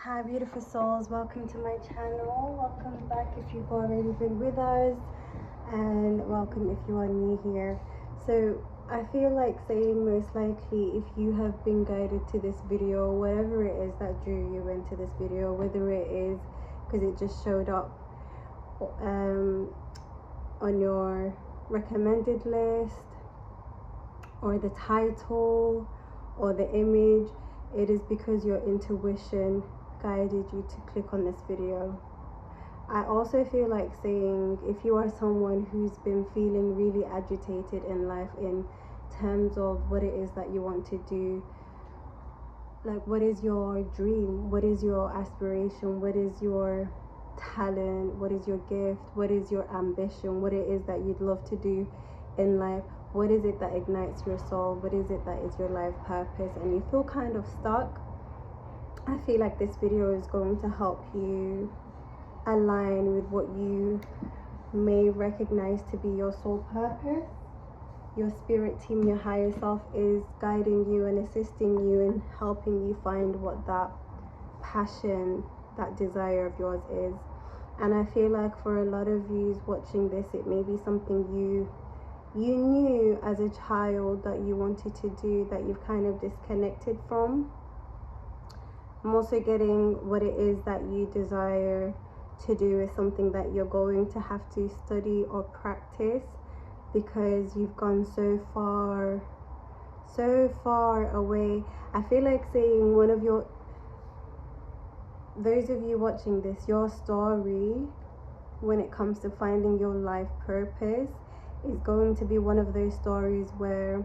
Hi beautiful souls, welcome to my channel. Welcome back if you've already been with us, and welcome if you are new here. So I feel like saying most likely if you have been guided to this video, whatever it is that drew you into this video, whether it is because it just showed up on your recommended list, or the title, or the image, it is because your intuition guided you to click on this video. I also feel like saying if you are someone who's been feeling really agitated in life in terms of what it is that you want to do, like what is your dream, what is your aspiration, what is your talent, what is your gift, what is your ambition, what it is that you'd love to do in life, what is it that ignites your soul, what is it that is your life purpose, and you feel kind of stuck, I feel like this video is going to help you align with what you may recognize to be your soul purpose. Your spirit team, your higher self, is guiding you and assisting you in helping you find what that passion, that desire of yours is. And I feel like for a lot of you watching this, it may be something you knew as a child that you wanted to do, that you've kind of disconnected from. I'm also getting what it is that you desire to do is something that you're going to have to study or practice, because you've gone so far away. I feel like saying those of you watching this, your story when it comes to finding your life purpose is going to be one of those stories where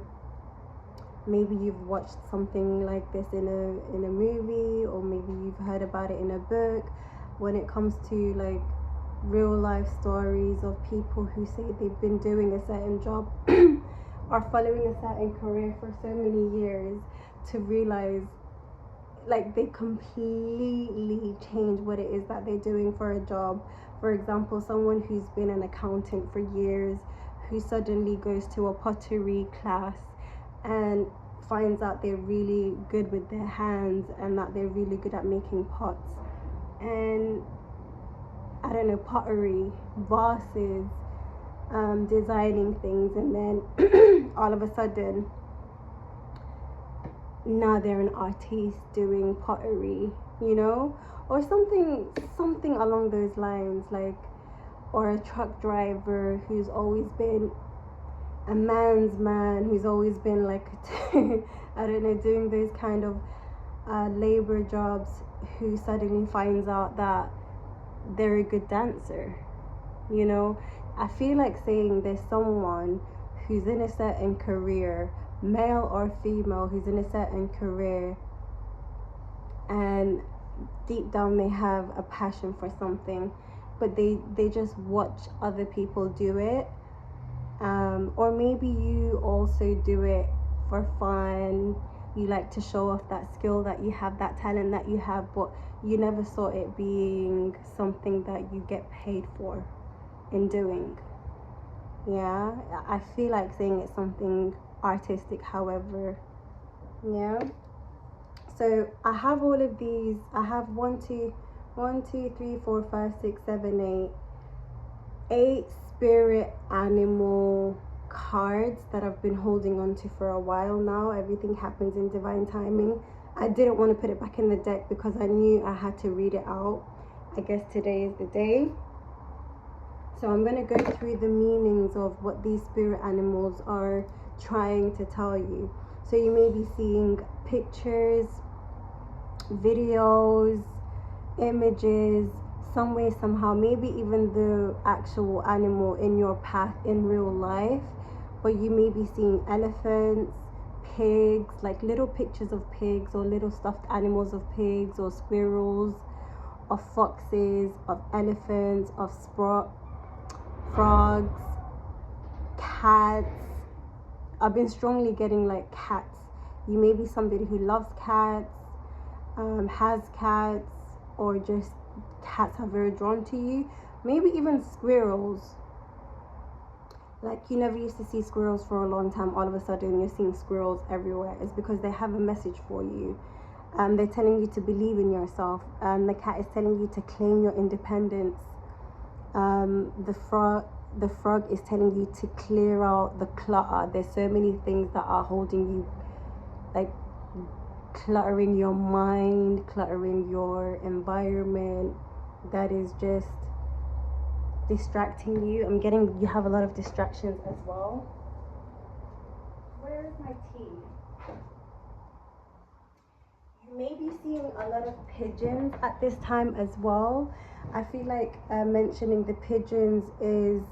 maybe you've watched something like this in a movie, or maybe you've heard about it in a book. When it comes to like real life stories of people who say they've been doing a certain job or following a certain career for so many years, to realize like they completely change what it is that they're doing for a job. For example, someone who's been an accountant for years, who suddenly goes to a pottery class and finds out they're really good with their hands and that they're really good at making pots and, I don't know, pottery, vases, designing things, and then all of a sudden now they're an artiste doing pottery, you know, or something along those lines, like, or a truck driver who's always been a man's man, who's always been like I don't know, doing those kind of labor jobs, who suddenly finds out that they're a good dancer, you know. I feel like saying there's someone who's in a certain career, male or female, who's in a certain career, and deep down they have a passion for something, but they just watch other people do it, or maybe you also do it for fun. You like to show off that skill that you have, that talent that you have, but you never saw it being something that you get paid for in doing. Yeah, I feel like saying it's something artistic, however. Yeah, so I have all of these. I have 8 spirit animal cards that I've been holding on to for a while now. Everything happens in divine timing. I didn't want to put it back in the deck because I knew I had to read it out. I guess today is the day. So I'm going to go through the meanings of what these spirit animals are trying to tell you. So you may be seeing pictures, videos, images, some way, somehow, maybe even the actual animal in your path in real life, but you may be seeing elephants, pigs, like little pictures of pigs, or little stuffed animals of pigs or squirrels, of foxes, of elephants, of frogs, cats. I've been strongly getting like cats. You may be somebody who loves cats, has cats, or just cats are very drawn to you. Maybe even squirrels. Like you never used to see squirrels for a long time, all of a sudden you're seeing squirrels everywhere. It's because they have a message for you. They're telling you to believe in yourself. The cat is telling you to claim your independence. The frog is telling you to clear out the clutter. There's so many things that are holding you, like cluttering your mind, cluttering your environment, that is just distracting you. I'm getting you have a lot of distractions as well. Where is my tea? You may be seeing a lot of pigeons at this time as well. I feel like mentioning the pigeons is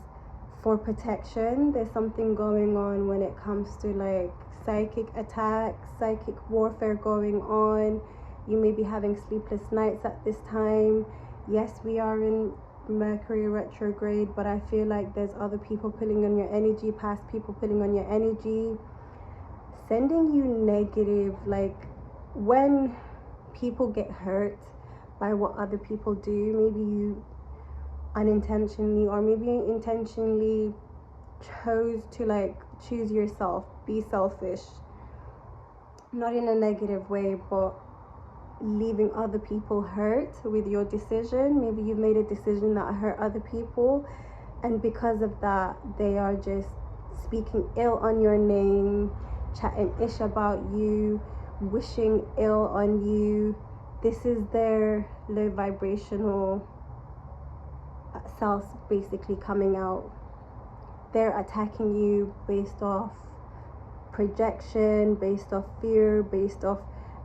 for protection. There's something going on when it comes to like psychic attacks, psychic warfare going on. You may be having sleepless nights at this time. Yes, we are in Mercury retrograde, but I feel like there's other people pulling on your energy, past people pulling on your energy, sending you negative. Like when people get hurt by what other people do, maybe you unintentionally or maybe intentionally chose to like choose yourself, be selfish, not in a negative way, but leaving other people hurt with your decision. Maybe you've made a decision that hurt other people, and because of that they are just speaking ill on your name, chatting ish about you, wishing ill on you. This is their low vibrational selves basically coming out. They're attacking you based off projection, based off fear, based off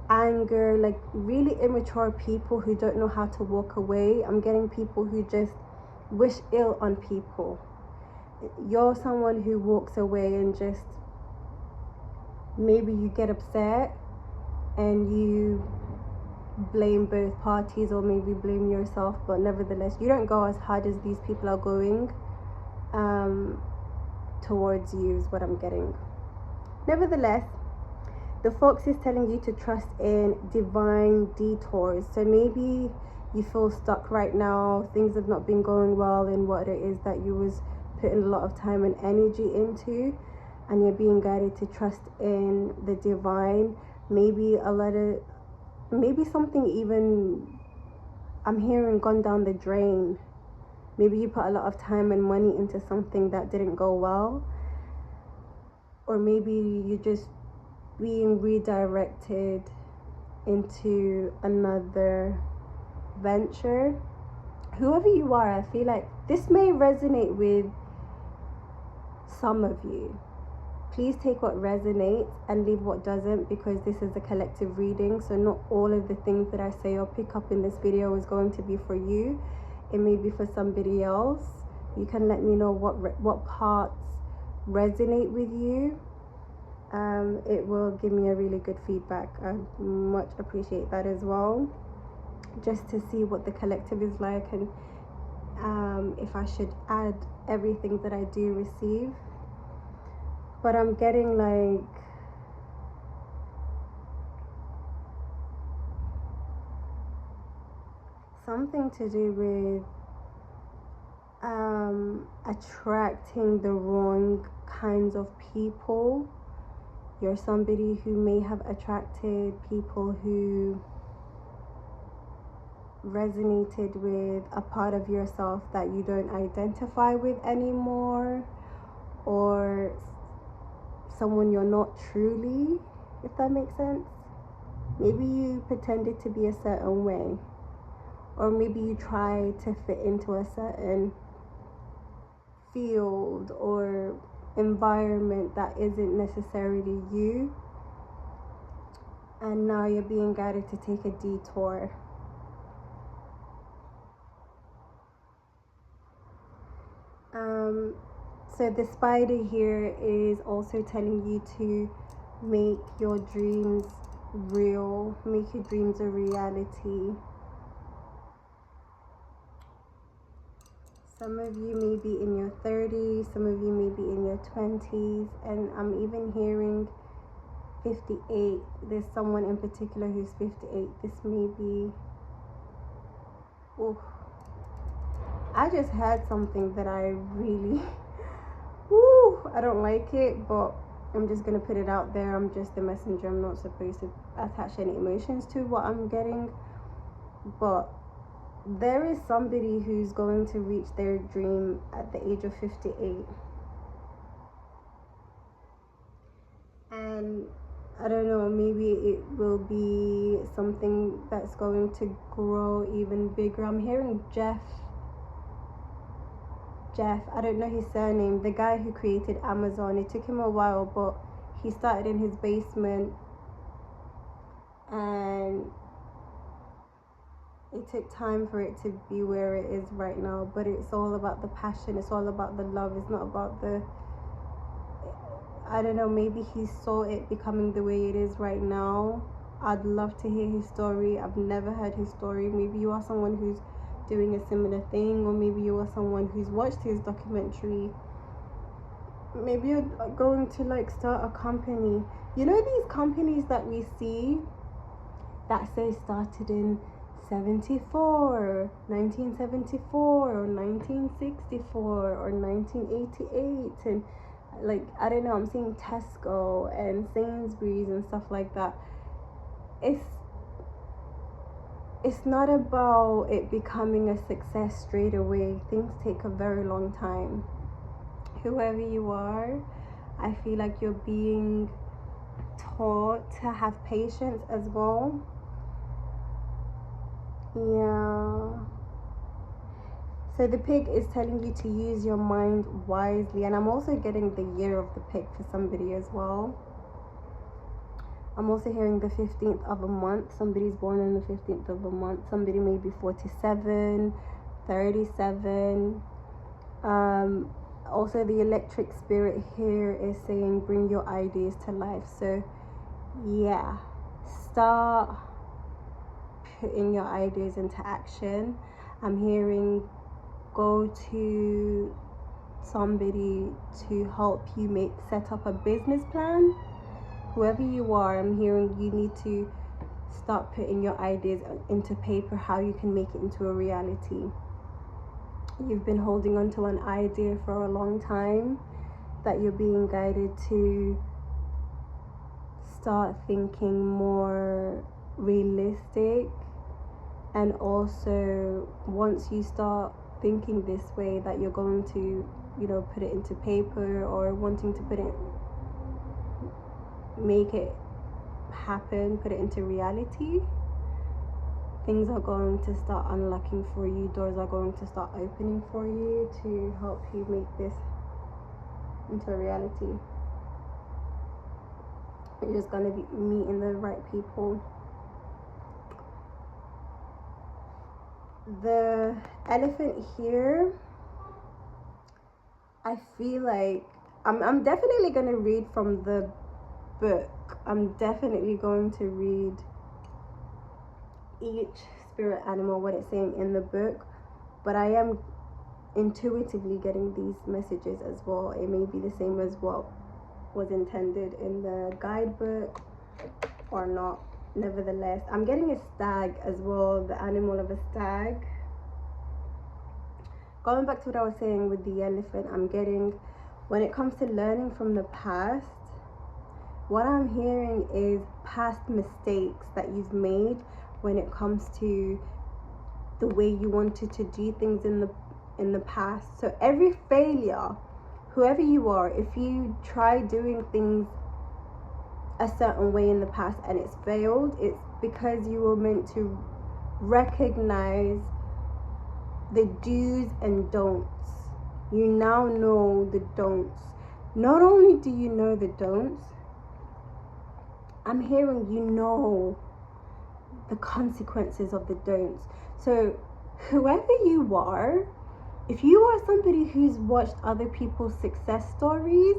anger, like really immature people who don't know how to walk away. I'm getting people who just wish ill on people. You're someone who walks away and just, maybe you get upset and you blame both parties or maybe blame yourself, but nevertheless you don't go as hard as these people are going towards you is what I'm getting. Nevertheless, the fox is telling you to trust in divine detours. So maybe you feel stuck right now, things have not been going well in what it is that you was putting a lot of time and energy into, and you're being guided to trust in the divine. Maybe something even, I'm hearing, gone down the drain. Maybe you put a lot of time and money into something that didn't go well, or maybe you just being redirected into another venture. Whoever you are, I feel like this may resonate with some of you. Please take what resonates and leave what doesn't, because this is a collective reading, so not all of the things that I say or pick up in this video is going to be for you. It may be for somebody else. You can let me know what parts resonate with you. It will give me a really good feedback. I much appreciate that as well, just to see what the collective is like, and if I should add everything that I do receive. But I'm getting like something to do with attracting the wrong kinds of people. You're somebody who may have attracted people who resonated with a part of yourself that you don't identify with anymore, or someone you're not truly, if that makes sense. Maybe you pretended to be a certain way, or maybe you try to fit into a certain field or environment that isn't necessarily you, and now you're being guided to take a detour. So the spider here is also telling you to make your dreams real, make your dreams a reality. Some of you may be in your 30s, some of you may be in your 20s, and I'm even hearing 58. There's someone in particular who's 58. This may be... Oof. I just heard something that I really... I don't like it, but I'm just going to put it out there. I'm just the messenger. I'm not supposed to attach any emotions to what I'm getting. But there is somebody who's going to reach their dream at the age of 58. And I don't know, maybe it will be something that's going to grow even bigger. I'm hearing Jeff, I don't know his surname, the guy who created Amazon. It took him a while, but he started in his basement, and it took time for it to be where it is right now. But it's all about the passion, it's all about the love. It's not about the, I don't know, maybe he saw it becoming the way it is right now. I'd love to hear his story. I've never heard his story. Maybe you are someone who's doing a similar thing, or maybe you are someone who's watched his documentary. Maybe you're going to like start a company. You know these companies that we see that say started in 1974 or 1964 or 1988, and like, I don't know, I'm seeing Tesco and Sainsbury's and stuff like that. It's not about it becoming a success straight away. Things take a very long time. Whoever you are, I feel like you're being taught to have patience as well. Yeah. So the pig is telling you to use your mind wisely. And I'm also getting the year of the pig for somebody as well. I'm also hearing the 15th of a month. Somebody's born on the 15th of a month. Somebody may be 47, 37. Also, the electric spirit here is saying bring your ideas to life. So, yeah, start putting your ideas into action. I'm hearing go to somebody to help you set up a business plan. Whoever you are, I'm hearing you need to start putting your ideas into paper, how you can make it into a reality. You've been holding on to an idea for a long time that you're being guided to start thinking more realistic. And also, once you start thinking this way, that you're going to, put it into paper, or wanting to make it happen, put it into reality, things are going to start unlocking for you. Doors are going to start opening for you to help you make this into a reality. You're just going to be meeting the right people. The elephant here, I feel like I'm definitely going to read from the book. I'm definitely going to read each spirit animal, what it's saying in the book, but I am intuitively getting these messages as well. It may be the same as what was intended in the guidebook or not. Nevertheless, I'm getting a stag as well, the animal of a stag. Going back to what I was saying with the elephant, I'm getting, when it comes to learning from the past, what I'm hearing is past mistakes that you've made when it comes to the way you wanted to do things in the past. So every failure, whoever you are, if you try doing things a certain way in the past and it's failed, it's because you were meant to recognize the do's and don'ts. You now know the don'ts. Not only do you know the don'ts, I'm hearing you know the consequences of the don'ts. So whoever you are, if you are somebody who's watched other people's success stories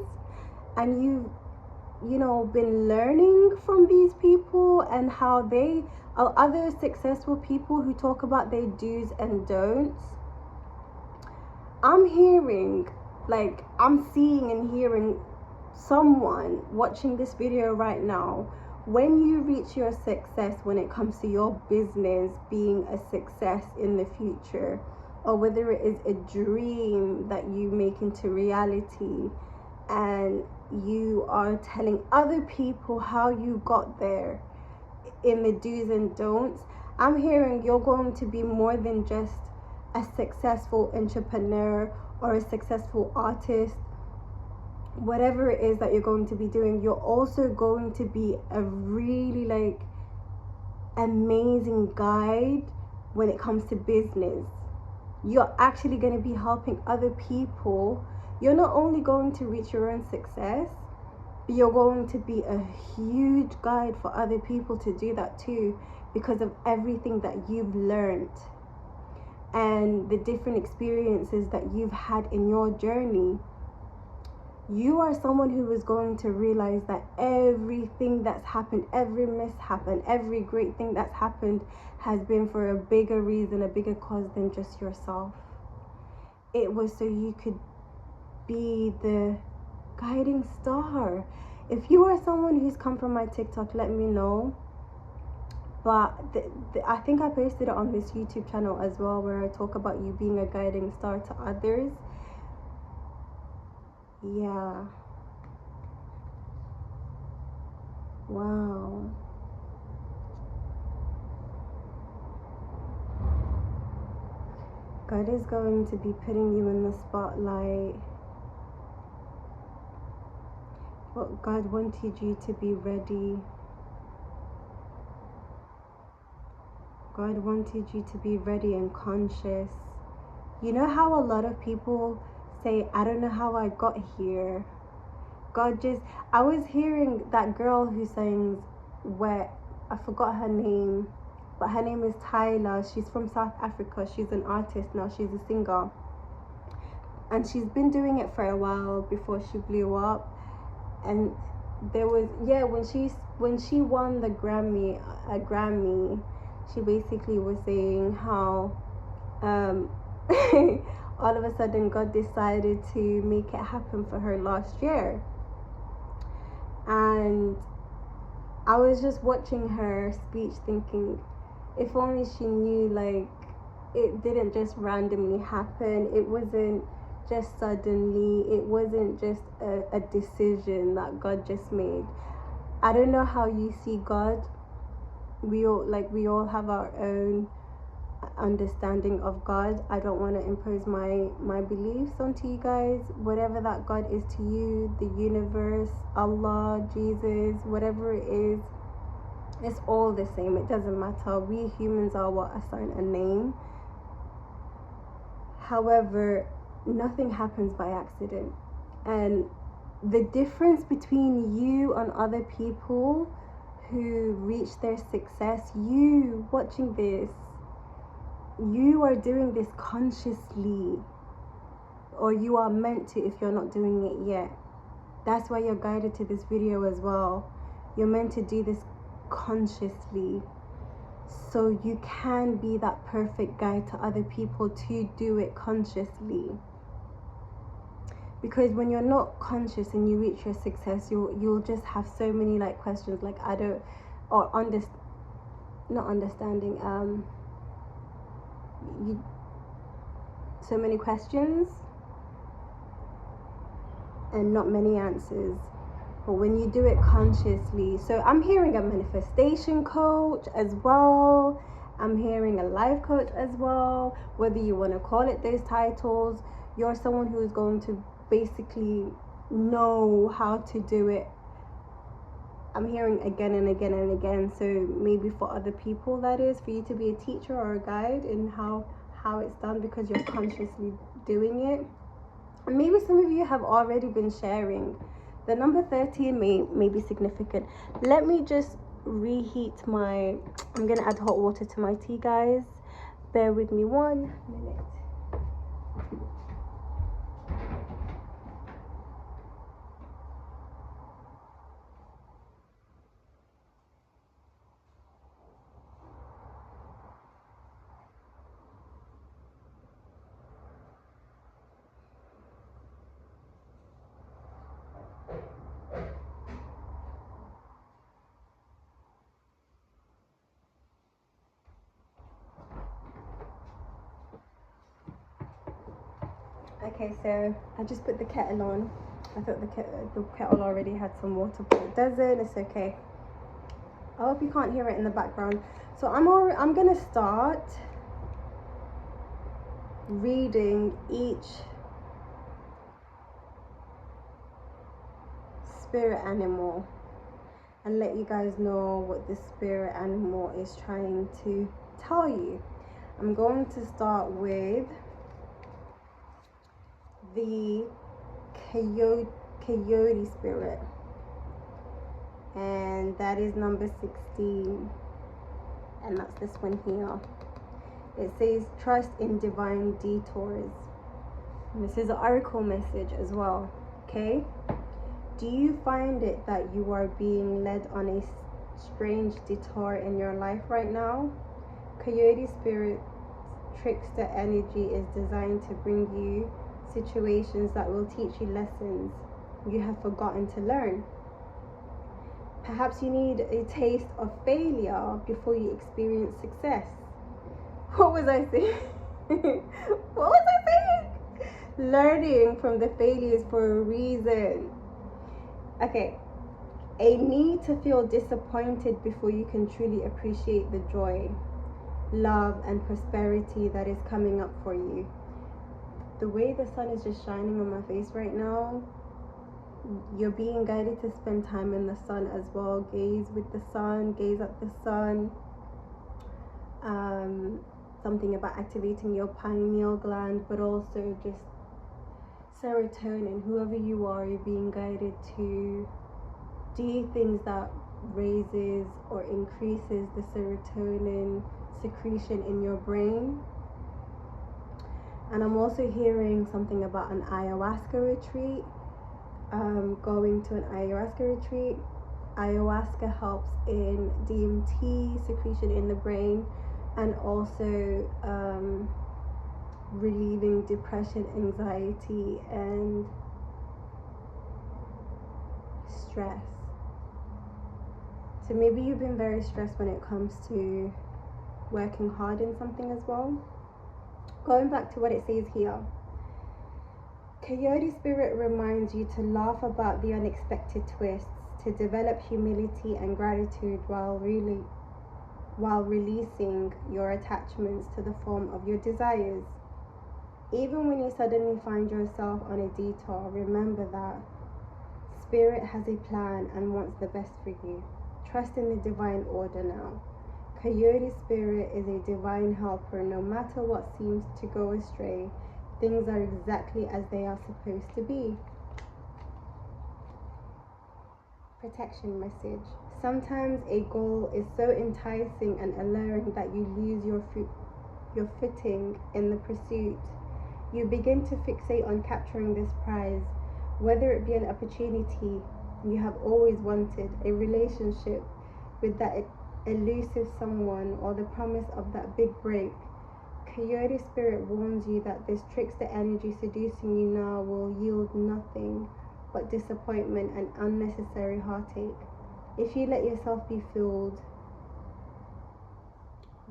and you've been learning from these people and how they are other successful people who talk about their do's and don'ts, I'm hearing, like, I'm seeing and hearing someone watching this video right now, when you reach your success, when it comes to your business being a success in the future, or whether it is a dream that you make into reality, and you are telling other people how you got there in the do's and don'ts, I'm hearing you're going to be more than just a successful entrepreneur or a successful artist. Whatever it is that you're going to be doing, you're also going to be a really like amazing guide when it comes to business. You're actually going to be helping other people. You're not only going to reach your own success, but you're going to be a huge guide for other people to do that too, because of everything that you've learned and the different experiences that you've had in your journey. You are someone who is going to realize that everything that's happened, every mishap and every great thing that's happened has been for a bigger reason, a bigger cause than just yourself. It was so you could be the guiding star. If you are someone who's come from my TikTok, let me know. But I think I posted it on this YouTube channel as well, where I talk about you being a guiding star to others. Yeah. Wow. God is going to be putting you in the spotlight. But God wanted you to be ready. God wanted you to be ready and conscious. You know how a lot of people say, I don't know how I got here. I was hearing that girl who sings Wet, I forgot her name, but her name is Tyler. She's from South Africa. She's an artist now. She's a singer. And she's been doing it for a while before she blew up. And there was, when she won the Grammy, she basically was saying how all of a sudden God decided to make it happen for her last year. And I was just watching her speech thinking, if only she knew, like, it didn't just randomly happen. It wasn't just suddenly. It wasn't just a decision that God just made. I don't know how you see God. We all have our own understanding of God. I don't want to impose my beliefs onto you guys. Whatever that God is to you, the universe, Allah, Jesus, whatever it is, it's all the same. It doesn't matter. We humans are what assign a name. However, nothing happens by accident. And the difference between you and other people who reach their success, you watching this, you are doing this consciously, or you are meant to if you're not doing it yet. That's why you're guided to this video as well. You're meant to do this consciously, so you can be that perfect guide to other people to do it consciously. Because when you're not conscious and you reach your success, you'll just have so many like questions, like so many questions and not many answers. But when you do it consciously, so I'm hearing a manifestation coach as well. I'm hearing a life coach as well. Whether you want to call it those titles, you're someone who is going to basically know how to do it. I'm hearing again and again and again. So maybe for other people, that is for you to be a teacher or a guide in how it's done, because you're consciously doing it. And maybe some of you have already been sharing. The number 13 may be significant. Let me just reheat I'm gonna add hot water to my tea, guys. Bear with me 1 minute. Okay, so I just put the kettle on. I thought the kettle already had some water, but it doesn't. It's okay. I hope you can't hear it in the background. So I'm gonna start reading each spirit animal and let you guys know what the spirit animal is trying to tell you. I'm going to start with the coyote spirit, and that is number 16, and that's this one here. It says trust in divine detours, and this is an oracle message as well. Okay, do you find it that you are being led on a strange detour in your life right now? Coyote spirit trickster energy is designed to bring you situations that will teach you lessons you have forgotten to learn. Perhaps you need a taste of failure before you experience success. What was I saying? What was I saying? Learning from the failures for a reason. Okay. A need to feel disappointed before you can truly appreciate the joy, love, and prosperity that is coming up for you. The way the sun is just shining on my face right now, you're being guided to spend time in the sun as well. Gaze with the sun, gaze at the sun. Something about activating your pineal gland, but also just serotonin. Whoever you are, you're being guided to do things that raises or increases the serotonin secretion in your brain. And I'm also hearing something about an ayahuasca retreat. Going to an ayahuasca retreat. Ayahuasca helps in DMT secretion in the brain, and also relieving depression, anxiety, and stress. So maybe you've been very stressed when it comes to working hard in something as well. Going back to what it says here, Coyote spirit reminds you to laugh about the unexpected twists, to develop humility and gratitude while releasing your attachments to the form of your desires. Even when you suddenly find yourself on a detour, remember that Spirit has a plan and wants the best for you. Trust in the divine order now. Coyote spirit is a divine helper. No matter what seems to go astray, things are exactly as they are supposed to be. Protection message. Sometimes a goal is so enticing and alluring that you lose your footing in the pursuit. You begin to fixate on capturing this prize, whether it be an opportunity you have always wanted, a relationship with that elusive someone, or the promise of that big break. Coyote spirit warns you that this trickster energy seducing you now will yield nothing but disappointment and unnecessary heartache. If you let yourself be fooled,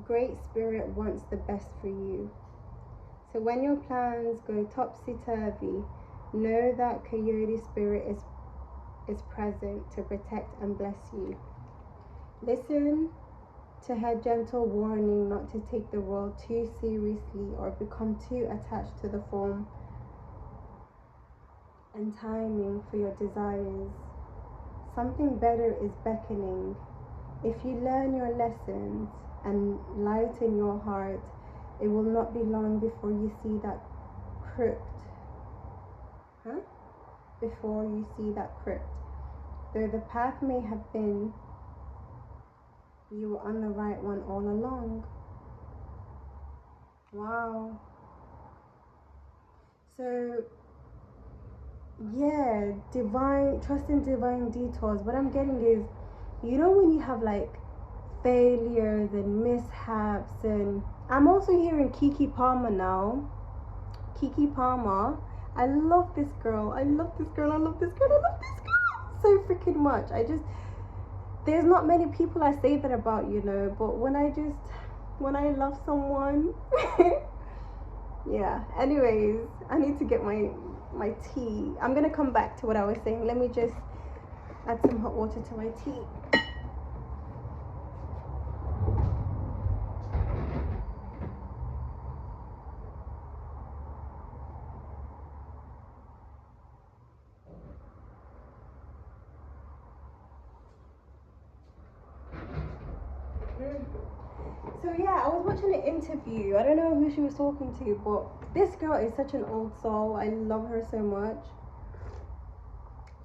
Great Spirit wants the best for you. So when your plans go topsy-turvy, know that Coyote Spirit is present to protect and bless you. Listen to her gentle warning not to take the world too seriously or become too attached to the form and timing for your desires. Something better is beckoning. If you learn your lessons and lighten your heart, it will not be long before you see that crypt. Before you see that crypt. Though the path may have been, you were on the right one all along. Wow. So, yeah, trust in divine detours. What I'm getting is, you know, when you have like failures and mishaps, and I'm also hearing Keke Palmer now. Keke Palmer. I love this girl. I love this girl so freaking much. There's not many people I say that about, you know, but when I love someone, yeah. Anyways, I need to get my my tea. I'm gonna come back to what I was saying. Let me just add some hot water to my tea. So yeah, I was watching an interview. I don't know who she was talking to, but this girl is such an old soul. I love her so much.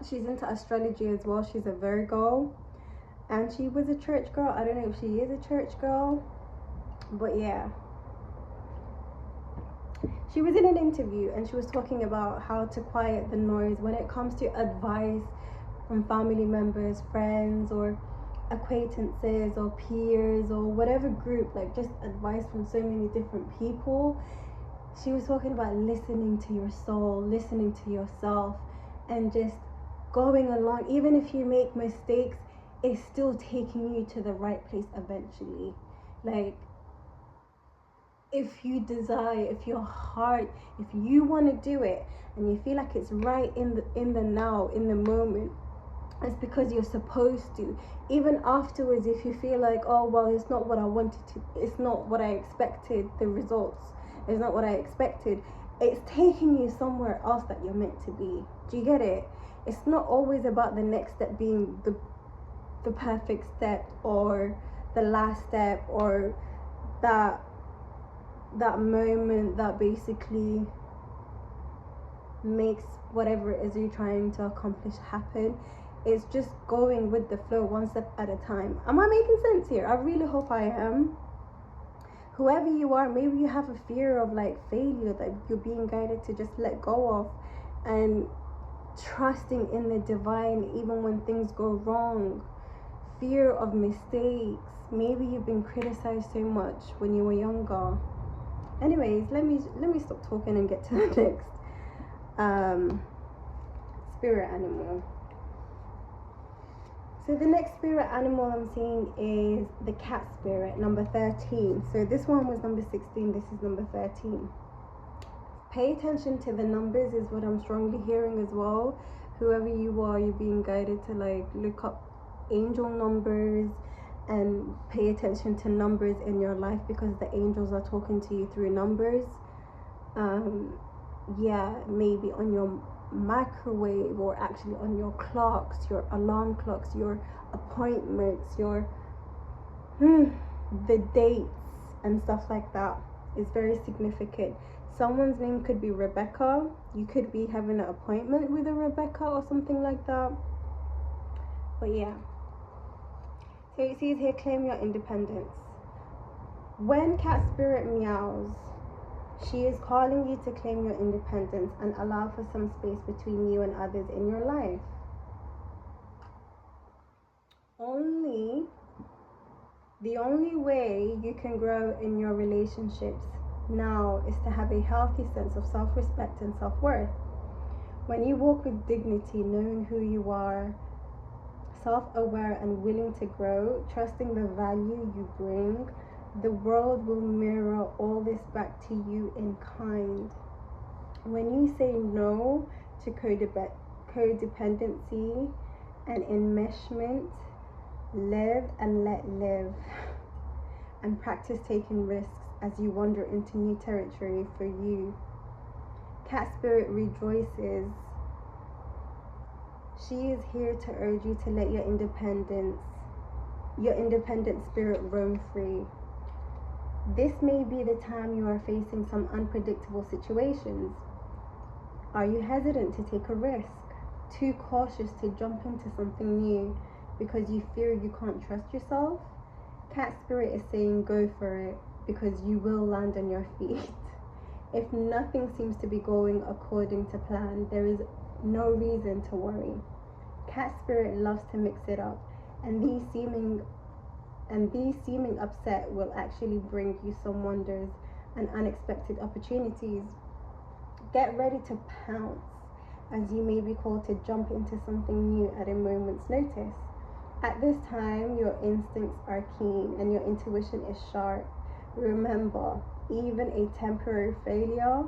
She's into astrology as well. She's a Virgo, and she was a church girl. I don't know if she is a church girl, but yeah. She was in an interview and she was talking about how to quiet the noise when it comes to advice from family members, friends, or acquaintances or peers or whatever group, like just advice from so many different people. She was talking about listening to your soul, listening to yourself, and just going along. Even if you make mistakes, it's still taking you to the right place eventually. Like, if you desire, if your heart, if you want to do it and you feel like it's right in the now, in the moment, it's because you're supposed to. Even afterwards, if you feel like, oh well, it's not what I wanted to, it's not what I expected, the results is not what I expected, it's taking you somewhere else that you're meant to be. Do you get it? It's not always about the next step being the perfect step or the last step or that moment that basically makes whatever it is you're trying to accomplish happen. It's just going with the flow, one step at a time. Am I making sense here? I really hope I am. Whoever you are, maybe you have a fear of like failure that you're being guided to just let go of, and trusting in the divine even when things go wrong. Fear of mistakes. Maybe you've been criticized so much when you were younger. Anyways, let me stop talking and get to the next spirit animal. So the next spirit animal I'm seeing is the cat spirit, number 13. So this one was number 16, this is number 13. Pay attention to the numbers is what I'm strongly hearing as well. Whoever you are, you're being guided to like look up angel numbers and pay attention to numbers in your life, because the angels are talking to you through numbers. Yeah, maybe on your microwave, or actually on your clocks, your alarm clocks, your appointments, your the dates and stuff like that is very significant. Someone's name could be Rebecca. You could be having an appointment with a Rebecca or something like that. But yeah, so it says here, claim your independence. When cat spirit meows, she is calling you to claim your independence and allow for some space between you and others in your life. The only way you can grow in your relationships now is to have a healthy sense of self-respect and self-worth. When you walk with dignity, knowing who you are, self-aware and willing to grow, trusting the value you bring, the world will mirror all this back to you in kind. When you say no to codependency and enmeshment, live and let live, and practice taking risks as you wander into new territory for you. Cat spirit rejoices. She is here to urge you to let your independent spirit roam free. This may be the time you are facing some unpredictable situations. Are you hesitant to take a risk? Too cautious to jump into something new because you fear you can't trust yourself? Cat spirit is saying go for it, because you will land on your feet. If nothing seems to be going according to plan, there is no reason to worry. Cat spirit loves to mix it up, and these seeming upset will actually bring you some wonders and unexpected opportunities. Get ready to pounce, as you may be called to jump into something new at a moment's notice. At this time, your instincts are keen and your intuition is sharp. Remember, even a temporary failure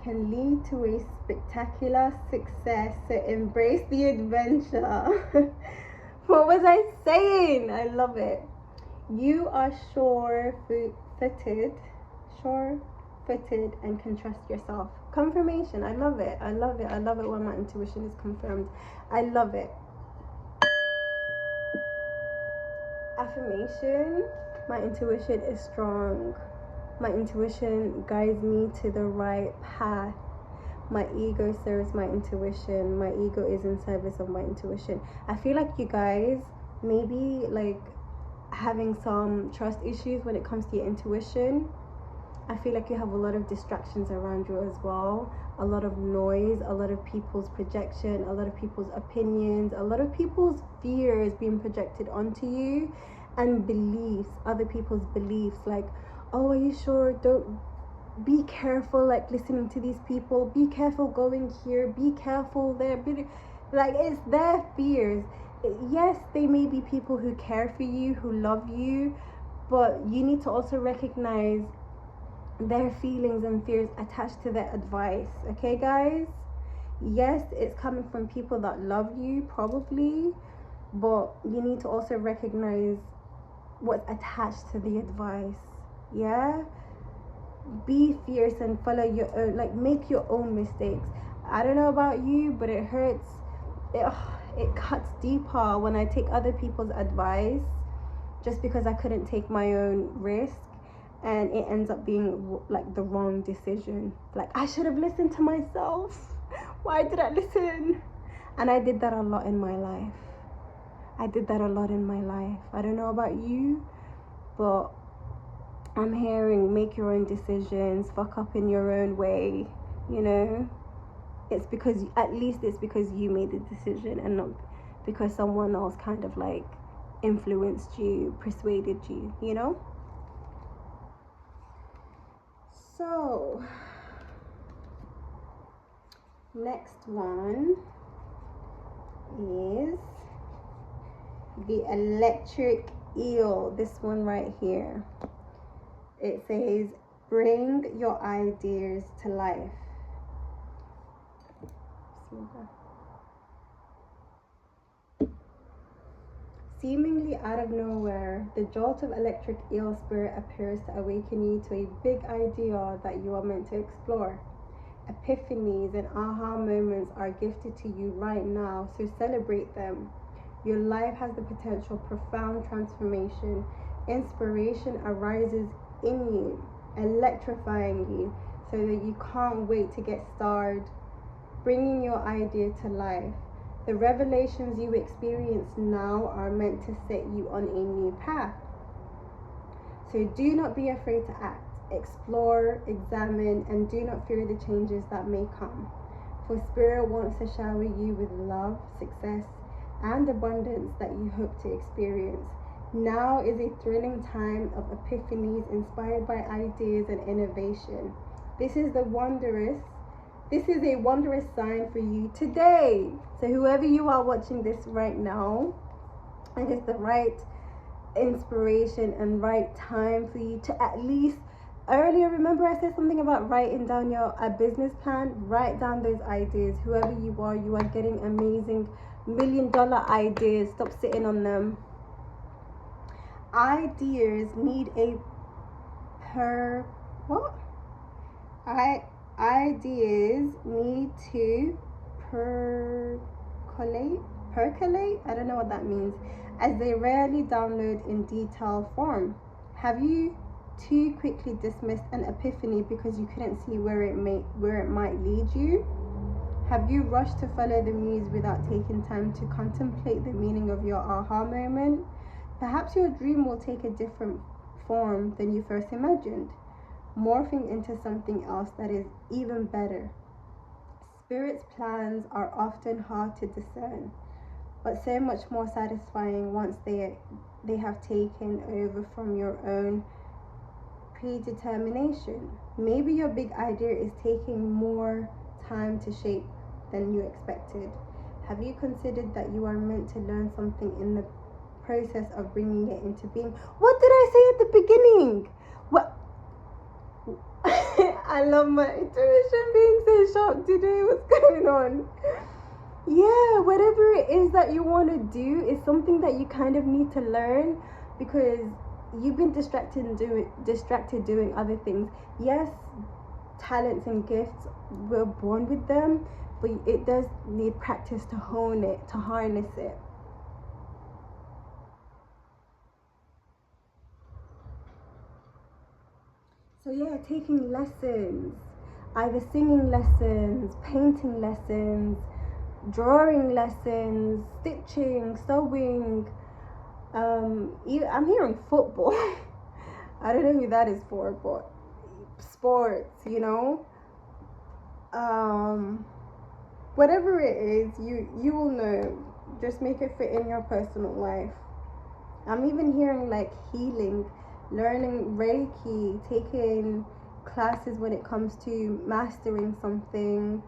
can lead to a spectacular success. So embrace the adventure. What was I saying? I love it. You are sure-footed, and can trust yourself. Confirmation. I love it. I love it. I love it when my intuition is confirmed. I love it. Affirmation. My intuition is strong. My intuition guides me to the right path. My ego serves my intuition. My ego is in service of my intuition. I feel like you guys maybe like having some trust issues when it comes to your intuition. I feel like you have a lot of distractions around you as well. A lot of noise, a lot of people's projection, a lot of people's opinions, a lot of people's fears being projected onto you, and beliefs, other people's beliefs, like, oh, are you sure? Don't be careful, like listening to these people, be careful going here, be careful there. Like, it's their fears. Yes, they may be people who care for you, who love you, but you need to also recognize their feelings and fears attached to their advice. Okay, guys? Yes, it's coming from people that love you, probably, but you need to also recognize what's attached to the advice. Yeah? Be fierce and follow your own, like, make your own mistakes. I don't know about you, but it hurts. It cuts deeper when I take other people's advice just because I couldn't take my own risk, and it ends up being like the wrong decision. Like, I should have listened to myself. Why did I listen? And I did that a lot in my life. I don't know about you, but I'm hearing make your own decisions, fuck up in your own way, you know? It's because, at least it's because you made the decision and not because someone else kind of like influenced you, persuaded you, you know? So, next one is the electric eel. This one right here. It says, bring your ideas to life. Seemingly out of nowhere, the jolt of electric eel spirit appears to awaken you to a big idea that you are meant to explore. Epiphanies and aha moments are gifted to you right now, so celebrate them. Your life has the potential for profound transformation. Inspiration arises in you, electrifying you so that you can't wait to get started, bringing your idea to life. The revelations you experience now are meant to set you on a new path. So do not be afraid to act. Explore, examine, and do not fear the changes that may come. For Spirit wants to shower you with love, success, and abundance that you hope to experience. Now is a thrilling time of epiphanies inspired by ideas and innovation. This is a wondrous sign for you today. So whoever you are watching this right now, it is the right inspiration and right time for you to at least, earlier, remember I said something about writing down a business plan? Write down those ideas. Whoever you are getting amazing $1 million ideas. Stop sitting on them. Ideas need a ideas need to percolate, I don't know what that means, as they rarely download in detailed form. Have you too quickly dismissed an epiphany because you couldn't see where it might lead you? Have you rushed to follow the muse without taking time to contemplate the meaning of your aha moment? Perhaps your dream will take a different form than you first imagined, morphing into something else that is even better. Spirit's plans are often hard to discern, but so much more satisfying once they have taken over from your own predetermination. Maybe your big idea is taking more time to shape than you expected. Have you considered that you are meant to learn something in the process of bringing it into being? What did I say at the beginning? What? I love my intuition being so sharp today. What's going on? Yeah, whatever it is that you want to do is something that you kind of need to learn, because you've been distracted doing other things. Yes, talents and gifts, we're born with them, but it does need practice to hone it, to harness it. So yeah, taking lessons, either singing lessons, painting lessons, drawing lessons, stitching, sewing. I'm hearing football. I don't know who that is for, but sports, whatever it is, you will know. Just make it fit in your personal life. I'm even hearing like healing, learning Reiki, taking classes when it comes to mastering something.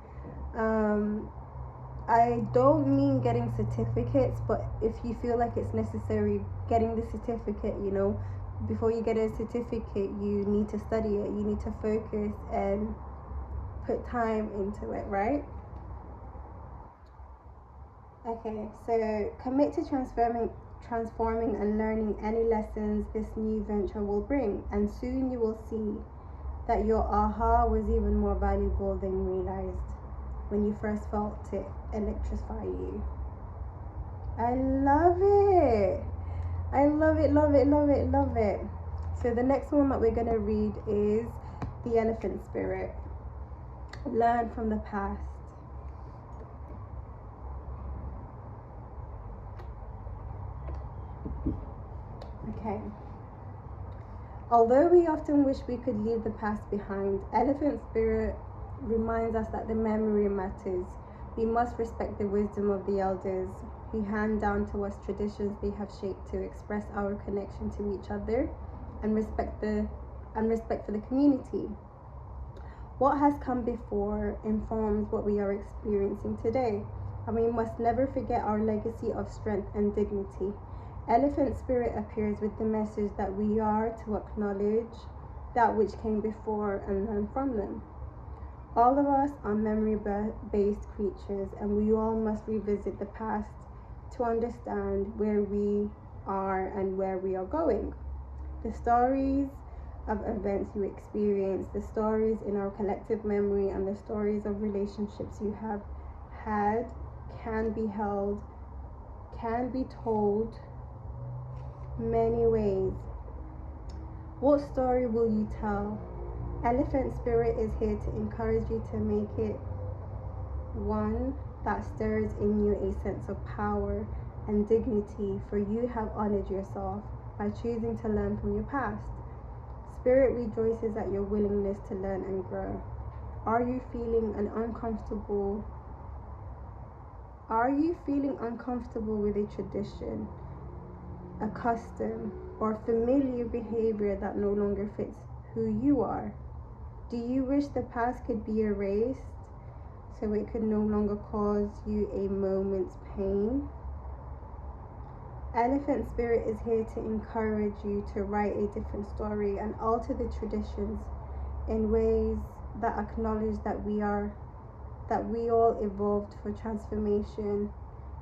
I don't mean getting certificates, but if you feel like it's necessary, getting the certificate, before you get a certificate, you need to study it, you need to focus and put time into it, right? Okay, so commit to transforming and learning any lessons this new venture will bring, and soon you will see that your aha was even more valuable than you realized when you first felt it electrify you. I love it. I love it, love it, love it, love it. So the next one that we're going to read is the Elephant Spirit. Learn from the past. Okay. Although we often wish we could leave the past behind, Elephant Spirit reminds us that the memory matters. We must respect the wisdom of the elders who hand down to us traditions they have shaped to express our connection to each other and respect for the community. What has come before informs what we are experiencing today, and we must never forget our legacy of strength and dignity. Elephant Spirit appears with the message that we are to acknowledge that which came before and learn from them. All of us are memory-based creatures, and we all must revisit the past to understand where we are and where we are going. The stories of events you experience, the stories in our collective memory, and the stories of relationships you have had can be told many ways. What story will you tell? Elephant Spirit is here to encourage you to make it one that stirs in you a sense of power and dignity, for you have honored yourself by choosing to learn from your past. Spirit rejoices at your willingness to learn and grow. Are you feeling uncomfortable with a tradition, a custom, or familiar behavior that no longer fits who you are? Do you wish the past could be erased so it could no longer cause you a moment's pain? Elephant Spirit is here to encourage you to write a different story and alter the traditions in ways that acknowledge that we all evolved for transformation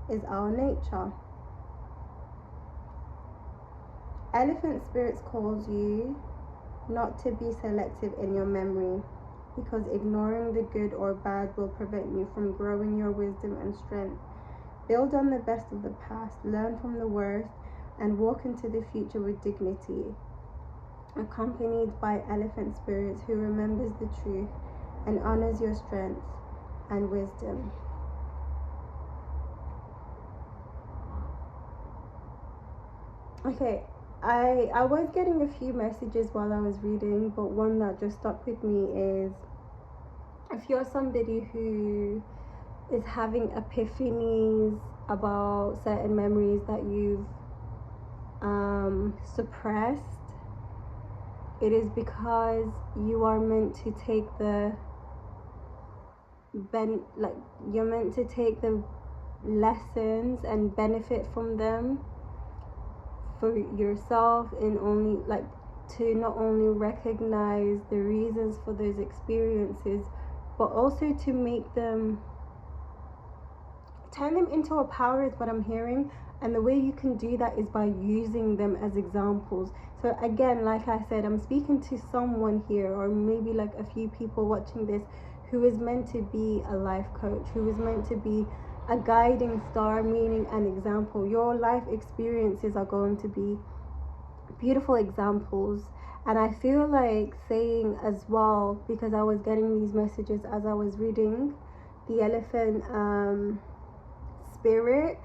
is our nature. Elephant Spirit calls you not to be selective in your memory, because ignoring the good or bad will prevent you from growing your wisdom and strength. Build on the best of the past, learn from the worst, and walk into the future with dignity, accompanied by Elephant Spirits who remembers the truth and honors your strength and wisdom. Okay, I was getting a few messages while I was reading, but one that just stuck with me is, if you're somebody who is having epiphanies about certain memories that you've suppressed, it is because you are meant to take you're meant to take the lessons and benefit from them for yourself, and only to not only recognize the reasons for those experiences, but also to make them, turn them into a power is what I'm hearing. And the way you can do that is by using them as examples. So again, like I said, I'm speaking to someone here, or maybe like a few people watching this, who is meant to be a life coach, who is meant to be a guiding star, meaning an example. Your life experiences are going to be beautiful examples. And I feel like saying as well, because I was getting these messages as I was reading the elephant spirit.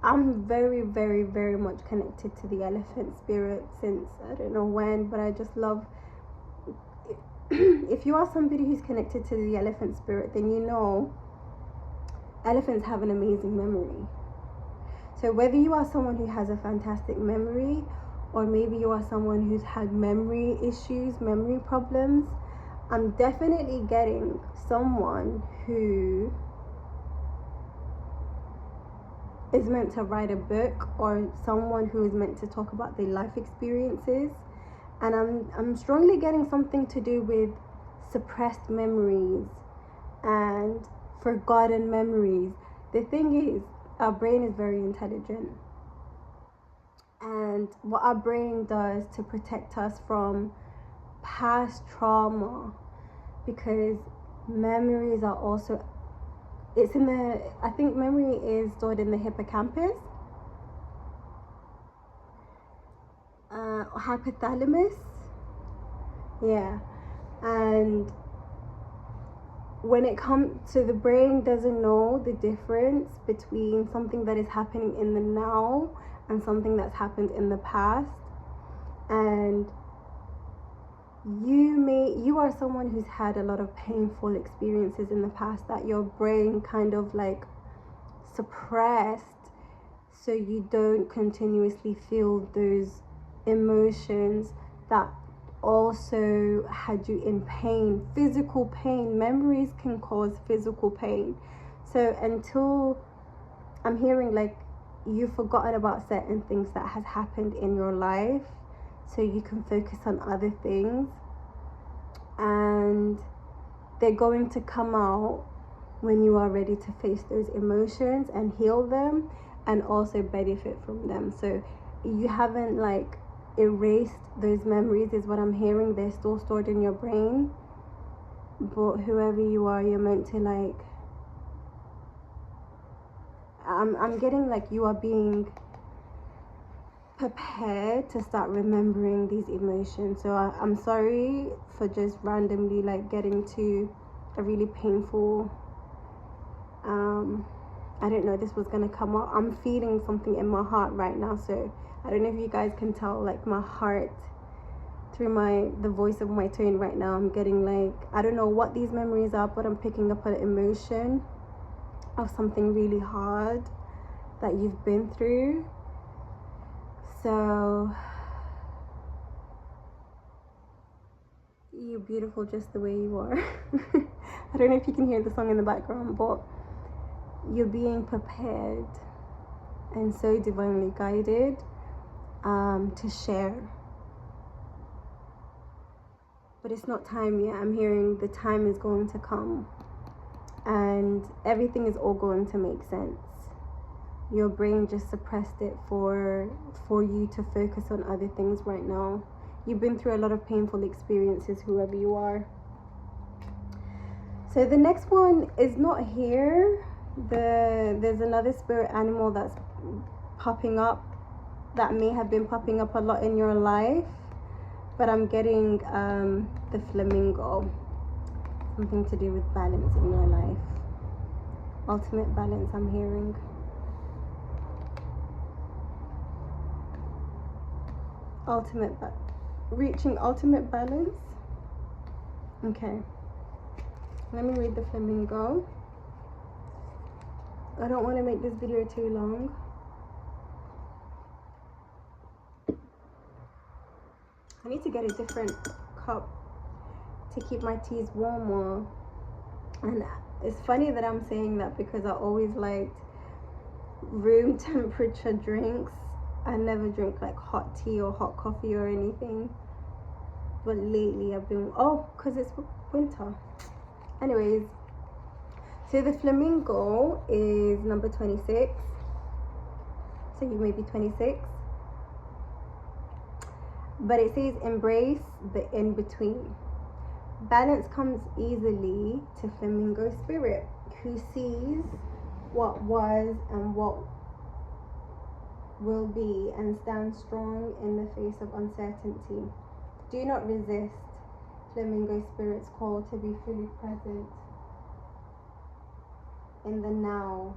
I'm very, very, very much connected to the elephant spirit since I don't know when, but I just love if you are somebody who's connected to the elephant spirit, then you know elephants have an amazing memory. So whether you are someone who has a fantastic memory, or maybe you are someone who's had memory issues, memory problems, I'm definitely getting someone who is meant to write a book, or someone who is meant to talk about their life experiences. And I'm strongly getting something to do with suppressed memories and forgotten memories. The thing is, our brain is very intelligent. And what our brain does to protect us from past trauma, because memories are also, it's in the, I think memory is stored in the hippocampus, hypothalamus, yeah. And when it comes to, the brain doesn't know the difference between something that is happening in the now and something that's happened in the past. And you are someone who's had a lot of painful experiences in the past that your brain kind of like suppressed, so you don't continuously feel those emotions that also had you in pain, physical pain. Memories can cause physical pain. So until, I'm hearing like you've forgotten about certain things that has happened in your life, so you can focus on other things, and they're going to come out when you are ready to face those emotions and heal them, and also benefit from them. So you haven't like erased those memories is what I'm hearing. They're still stored in your brain, but whoever you are, you're meant to like, I'm getting like you are being prepared to start remembering these emotions. So I'm sorry for just randomly like getting to a really painful, I don't know, this was gonna come up. I'm feeling something in my heart right now, so I don't know if you guys can tell, like my heart through the voice of my tone right now. I'm getting like, I don't know what these memories are, but I'm picking up an emotion of something really hard that you've been through. So you're beautiful just the way you are. I don't know if you can hear the song in the background, but you're being prepared and so divinely guided to share. But it's not time yet. I'm hearing the time is going to come, and everything is all going to make sense. Your brain just suppressed it for you to focus on other things right now. You've been through a lot of painful experiences, whoever you are. So the next one is not here. There's another spirit animal that's popping up, that may have been popping up a lot in your life, but I'm getting the flamingo. Something to do with balance in your life. Ultimate balance, I'm hearing. Reaching ultimate balance. Okay, let me read the flamingo. I don't want to make this video too long. I need to get a different cup to keep my teas warmer. And it's funny that I'm saying that, because I always liked room temperature drinks. I never drink like hot tea or hot coffee or anything. but lately I've been, because it's winter. Anyways, so the flamingo is number 26. So you may be 26. But it says embrace the in-between. Balance comes easily to flamingo spirit, who sees what was and what will be and stands strong in the face of uncertainty. Do not resist flamingo spirit's call to be fully present in the now,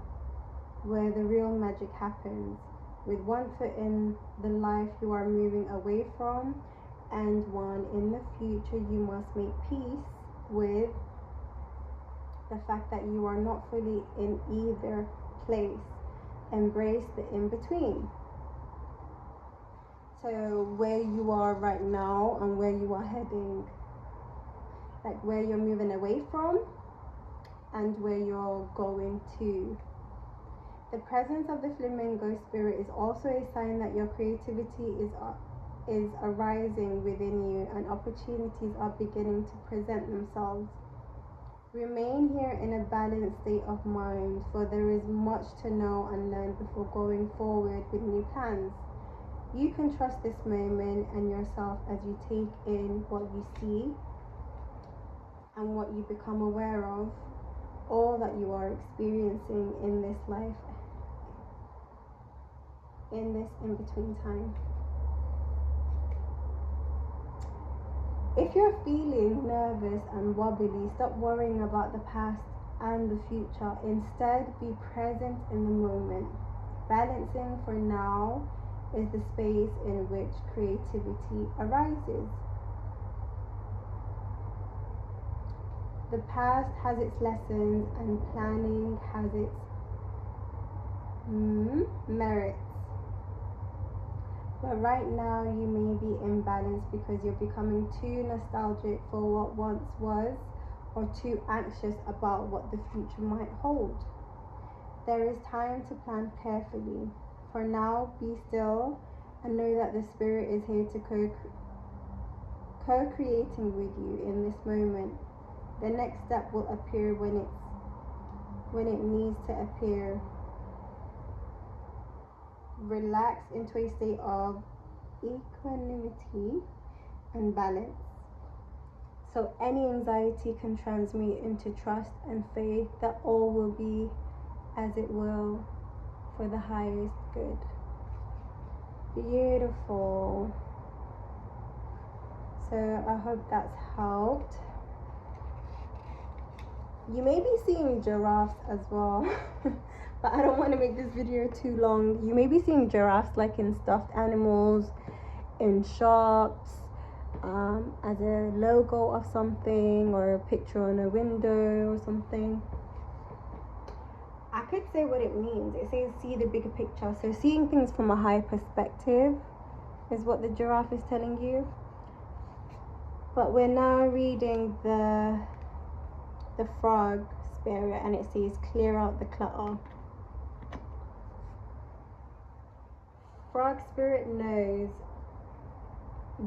where the real magic happens. With one foot in the life you are moving away from, and one in the future, you must make peace with the fact that you are not fully in either place. Embrace the in-between. So where you are right now and where you are heading, like where you're moving away from and where you're going to. The presence of the flamingo spirit is also a sign that your creativity is arising within you and opportunities are beginning to present themselves. Remain here in a balanced state of mind, for there is much to know and learn before going forward with new plans. You can trust this moment and yourself as you take in what you see and what you become aware of, all that you are experiencing in this life, in this in-between time. If you're feeling nervous and wobbly, stop worrying about the past and the future. Instead, be present in the moment. Balancing for now is the space in which creativity arises. The past has its lessons and planning has its merits. But right now you may be imbalanced because you're becoming too nostalgic for what once was or too anxious about what the future might hold. There is time to plan carefully. For now, be still and know that the Spirit is here to co-creating with you in this moment. The next step will appear when it needs to appear. Relax into a state of equanimity and balance. So any anxiety can transmute into trust and faith that all will be as it will for the highest good. Beautiful. So I hope that's helped. You may be seeing giraffes as well. But I don't want to make this video too long. You may be seeing giraffes like in stuffed animals, in shops, as a logo of something or a picture on a window or something. I could say what it means. It says see the bigger picture. So seeing things from a high perspective is what the giraffe is telling you. But we're now reading the frog spirit, and it says clear out the clutter. Frog spirit knows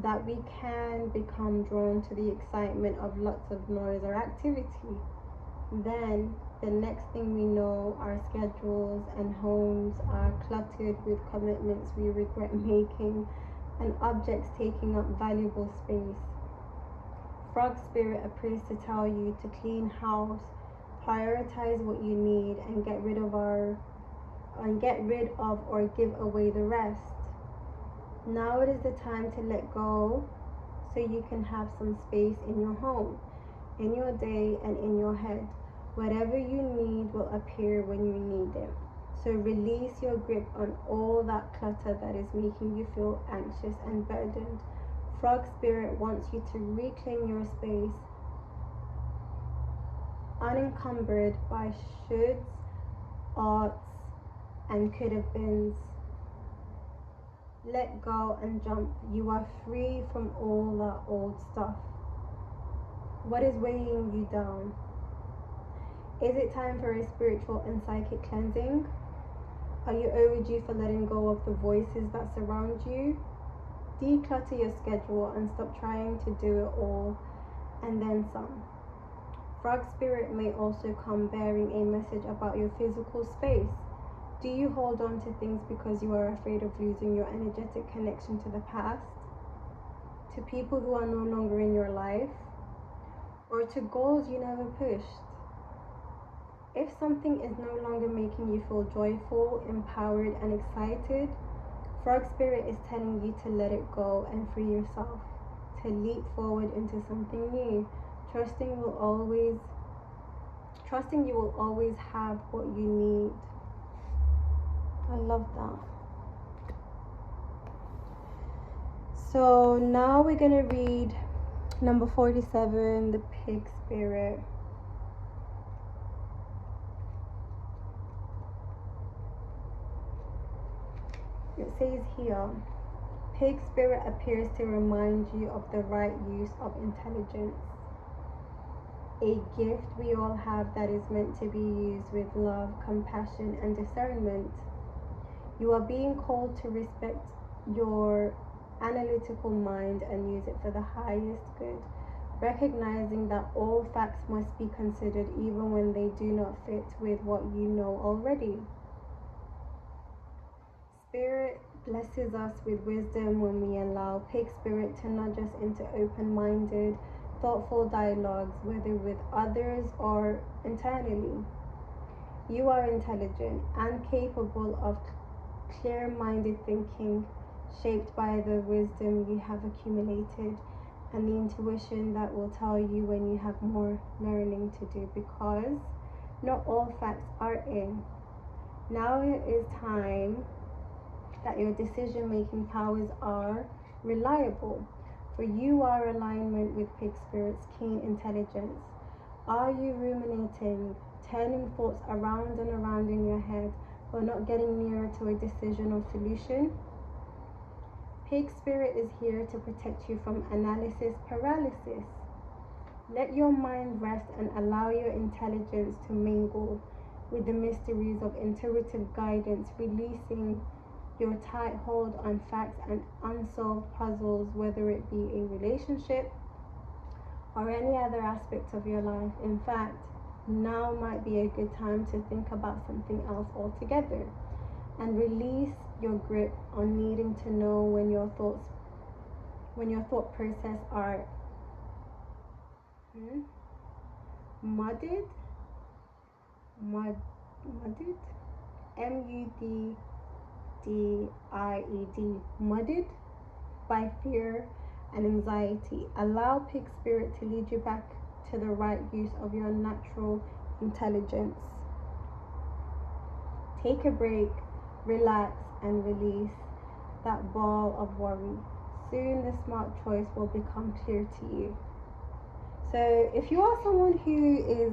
that we can become drawn to the excitement of lots of noise or activity. Then the next thing we know, our schedules and homes are cluttered with commitments we regret making and objects taking up valuable space. Frog spirit appears to tell you to clean house, prioritize what you need, and get rid of or give away the rest. Now it is the time to let go so you can have some space in your home, in your day, and in your head. Whatever you need will appear when you need it. So release your grip on all that clutter that is making you feel anxious and burdened. Frog spirit wants you to reclaim your space, unencumbered by shoulds, oughts, and could have beens. Let go and jump. You are free from all that old stuff. What is weighing you down? Is it time for a spiritual and psychic cleansing? Are you overdue for letting go of the voices that surround you? Declutter your schedule and stop trying to do it all and then some. Frog spirit may also come bearing a message about your physical space. Do you hold on to things because you are afraid of losing your energetic connection to the past, to people who are no longer in your life, or to goals you never pushed? If something is no longer making you feel joyful, empowered, and excited, Frog Spirit is telling you to let it go and free yourself, to leap forward into something new, trusting you will always have what you need. I love that. So now we're going to read number 47, the Pig Spirit. It says here, Pig Spirit appears to remind you of the right use of intelligence, a gift we all have that is meant to be used with love, compassion, and discernment. You are being called to respect your analytical mind and use it for the highest good, recognizing that all facts must be considered even when they do not fit with what you know already. Spirit blesses us with wisdom when we allow Pig Spirit to nudge us into open-minded, thoughtful dialogues, whether with others or internally. You are intelligent and capable of clear-minded thinking, shaped by the wisdom you have accumulated and the intuition that will tell you when you have more learning to do, because not all facts are in. Now it is time that your decision-making powers are reliable, for you are alignment with Pig Spirit's keen intelligence. Are you ruminating, turning thoughts around and around in your head, but not getting nearer to a decision or solution? Pig Spirit is here to protect you from analysis paralysis. Let your mind rest and allow your intelligence to mingle with the mysteries of intuitive guidance, releasing your tight hold on facts and unsolved puzzles, whether it be a relationship or any other aspect of your life. In fact, now might be a good time to think about something else altogether and release your grip on needing to know when your thought process are mudded, mudded by fear and anxiety. Allow Pig Spirit to lead you back to the right use of your natural intelligence. Take a break, relax, and release that ball of worry. Soon the smart choice will become clear to you. So if you are someone who is,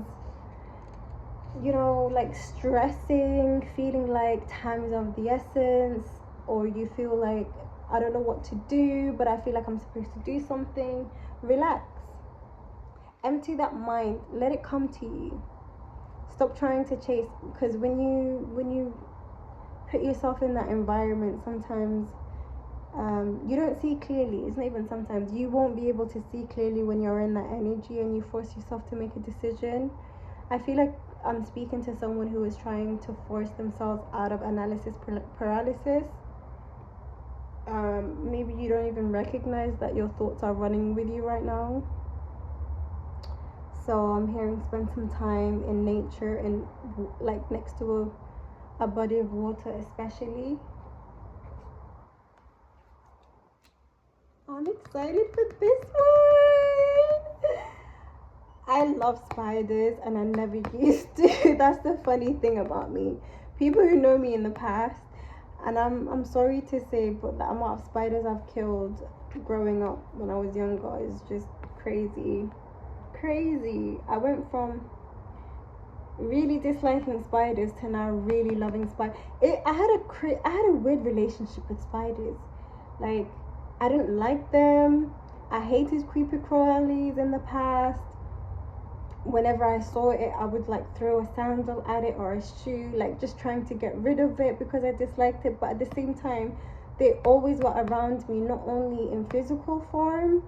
like stressing, feeling like time is of the essence, or you feel like, I don't know what to do, but I feel like I'm supposed to do something, relax. Empty that mind, let it come to you. Stop trying to chase, because when you put yourself in that environment, sometimes you don't see clearly. It's not even sometimes, you won't be able to see clearly when you're in that energy and you force yourself to make a decision. I feel like I'm speaking to someone who is trying to force themselves out of analysis paralysis. Maybe you don't even recognize that your thoughts are running with you right now. So I'm hearing spend some time in nature and like next to a body of water especially. I'm excited for this one. I love spiders and I never used to. That's the funny thing about me. People who know me in the past, and I'm sorry to say, but the amount of spiders I've killed growing up when I was younger is just crazy. I went from really disliking spiders to now really loving spiders. I had a weird relationship with spiders. Like, I didn't like them. I hated creepy crawlies in the past. Whenever I saw it, I would like throw a sandal at it or a shoe, like just trying to get rid of it because I disliked it. But at the same time, they always were around me, not only in physical form,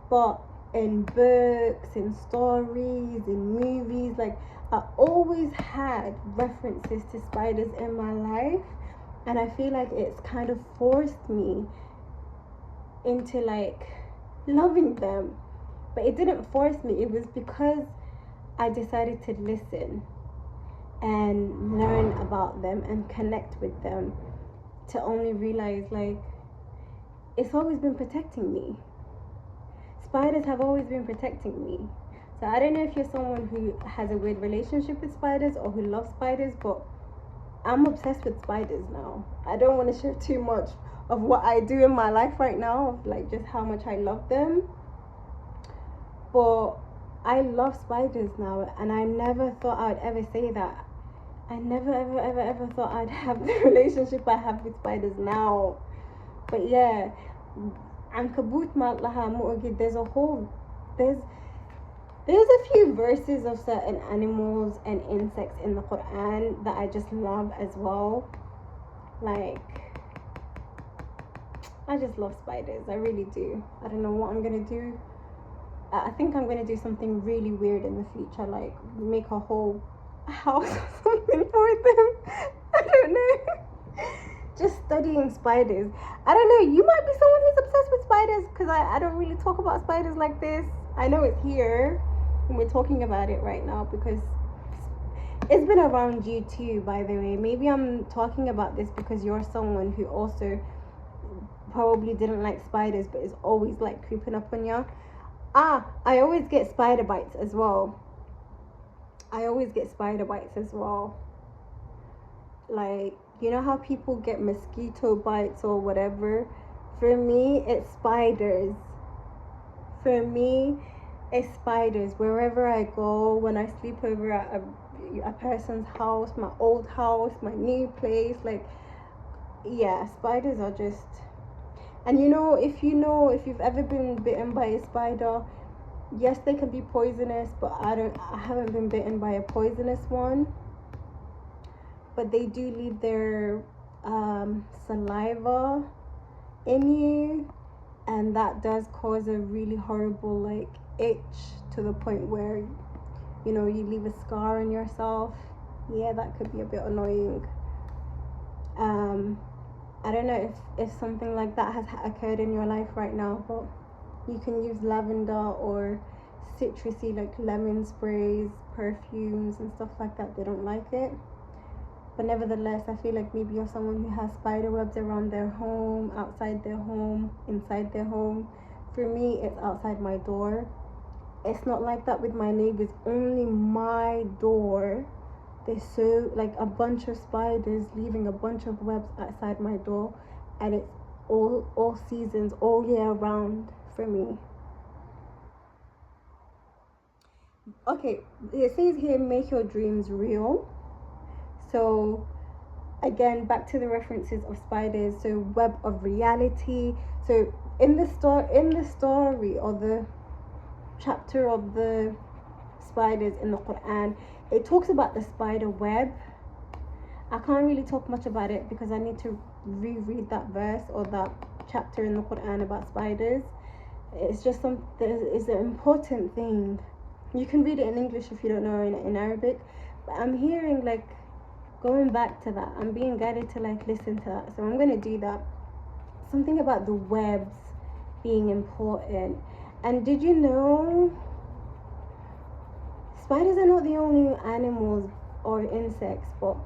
but in books, in stories, in movies. Like, I always had references to spiders in my life, and I feel like it's kind of forced me into like loving them. But it didn't force me, it was because I decided to listen and learn about them and connect with them, to only realize like it's always been protecting me. Spiders have always been protecting me. So I don't know if you're someone who has a weird relationship with spiders or who loves spiders, but I'm obsessed with spiders now. I don't want to share too much of what I do in my life right now, of like just how much I love them. But I love spiders now, and I never thought I'd ever say that. I never ever thought I'd have the relationship I have with spiders now. But yeah, Ankabut Matlaha Mu'gid, there's a few verses of certain animals and insects in the Quran that I just love as well. Like, I just love spiders, I really do. I don't know what I'm gonna do. I think I'm gonna do something really weird in the future, like make a whole house or something for them. I don't know. Just studying spiders. I don't know, you might be someone who's obsessed with spiders, because I don't really talk about spiders like this. I know it's here and we're talking about it right now because it's been around you too, by the way. Maybe I'm talking about this because you're someone who also probably didn't like spiders but is always like creeping up on you. I always get spider bites as well. Like, you know how people get mosquito bites or whatever? For me, it's spiders. Wherever I go, when I sleep over at a person's house, my old house, my new place, like, yeah, spiders are just... And if you've ever been bitten by a spider, yes, they can be poisonous, but I haven't been bitten by a poisonous one. But they do leave their saliva in you, and that does cause a really horrible like itch, to the point where you leave a scar on yourself. Yeah, that could be a bit annoying. I don't know if something like that has occurred in your life right now, but you can use lavender or citrusy like lemon sprays, perfumes and stuff like that. They don't like it. But nevertheless, I feel like maybe you're someone who has spider webs around their home, outside their home, inside their home. For me, it's outside my door. It's not like that with my neighbors, only my door. There's so like a bunch of spiders leaving a bunch of webs outside my door, and it's all seasons, all year round for me. Okay, it says here, make your dreams real. So again, back to the references of spiders. So web of reality. So in the story or the chapter of the spiders in the Quran, it talks about the spider web. I can't really talk much about it because I need to reread that verse or that chapter in the Quran about spiders. It's just it's an important thing. You can read it in English if you don't know in Arabic, but I'm hearing like going back to that. I'm being guided to like listen to that, so I'm gonna do that. Something about the webs being important. And did you know spiders are not the only animals or insects, but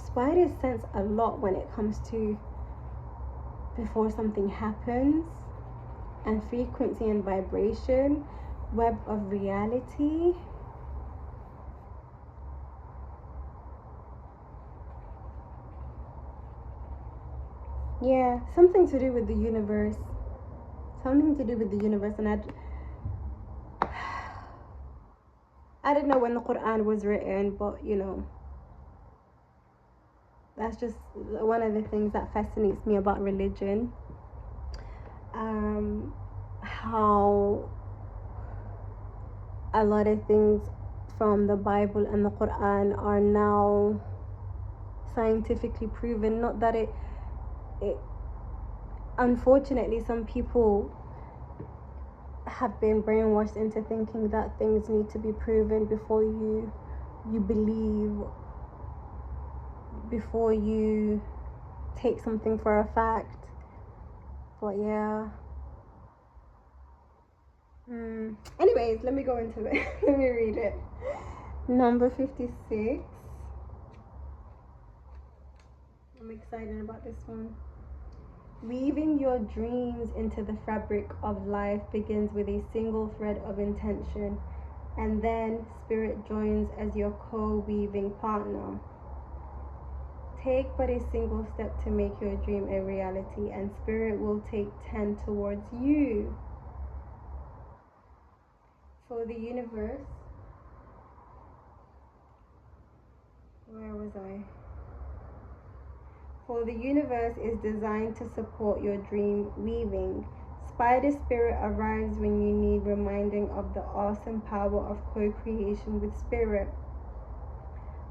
spiders sense a lot when it comes to before something happens, and frequency and vibration. Web of reality. Yeah, something to do with the universe. And I don't know when the Quran was written, but that's just one of the things that fascinates me about religion. How a lot of things from the Bible and the Quran are now scientifically proven. Not that it unfortunately, some people have been brainwashed into thinking that things need to be proven before you believe, before you take something for a fact. But yeah. Anyways, let me go into it. Let me read it. Number 56. I'm excited about this one. Weaving your dreams into the fabric of life begins with a single thread of intention, and then spirit joins as your co-weaving partner. Take but a single step to make your dream a reality, and spirit will take 10 towards you. For the universe, where was I? For the universe is designed to support your dream weaving. Spider spirit arrives when you need reminding of the awesome power of co-creation with spirit.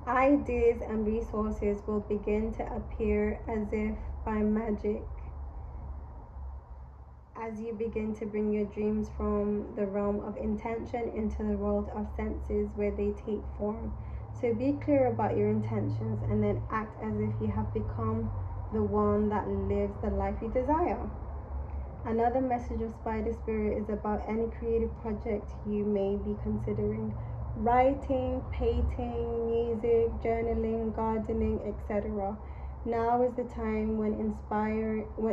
Ideas and resources will begin to appear as if by magic as you begin to bring your dreams from the realm of intention into the world of senses where they take form. So be clear about your intentions and then act as if you have become the one that lives the life you desire. Another message of Spider Spirit is about any creative project you may be considering. Writing, painting, music, journaling, gardening, etc. Now is the time when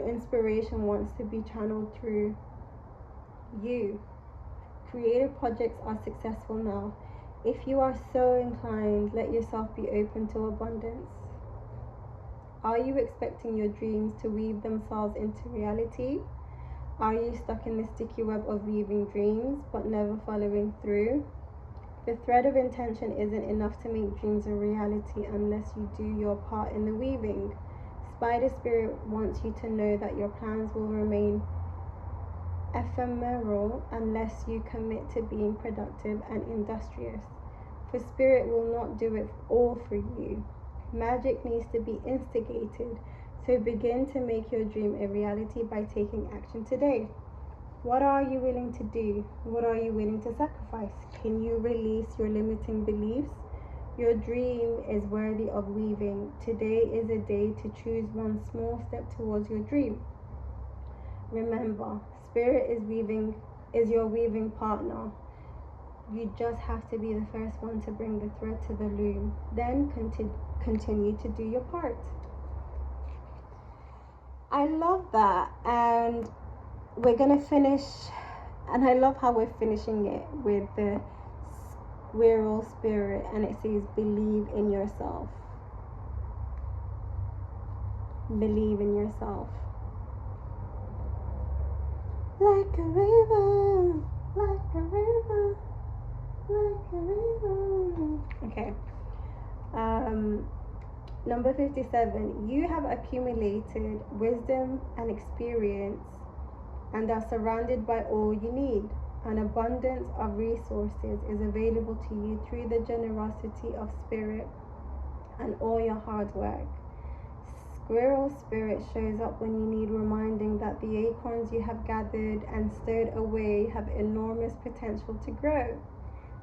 inspiration wants to be channeled through you. Creative projects are successful now. If you are so inclined, let yourself be open to abundance. Are you expecting your dreams to weave themselves into reality? Are you stuck in the sticky web of weaving dreams but never following through? The thread of intention isn't enough to make dreams a reality unless you do your part in the weaving. Spider Spirit wants you to know that your plans will remain ephemeral unless you commit to being productive and industrious. For Spirit will not do it all for you. Magic needs to be instigated, so begin to make your dream a reality by taking action today. What are you willing to do? What are you willing to sacrifice? Can you release your limiting beliefs? Your dream is worthy of weaving. Today is a day to choose one small step towards your dream. Remember, Spirit is your weaving partner. You just have to be the first one to bring the thread to the loom. Then continue to do your part. I love that. And we're going to finish, and I love how we're finishing it with the squirrel spirit, and it says, believe in yourself. Believe in yourself. Like a river, like a river, like a river. Okay. Number 57. You have accumulated wisdom and experience and are surrounded by all you need. An abundance of resources is available to you through the generosity of spirit and all your hard work. Squirrel spirit shows up when you need reminding that the acorns you have gathered and stowed away have enormous potential to grow.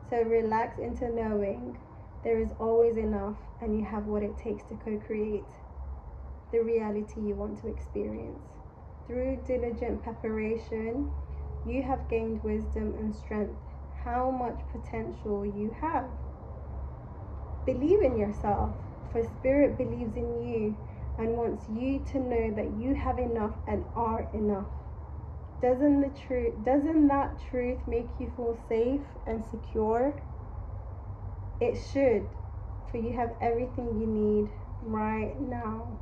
So relax into knowing there is always enough and you have what it takes to co-create the reality you want to experience. Through diligent preparation, you have gained wisdom and strength. How much potential you have. Believe in yourself, for Spirit believes in you and wants you to know that you have enough and are enough. Doesn't that truth make you feel safe and secure? It should, for you have everything you need right now.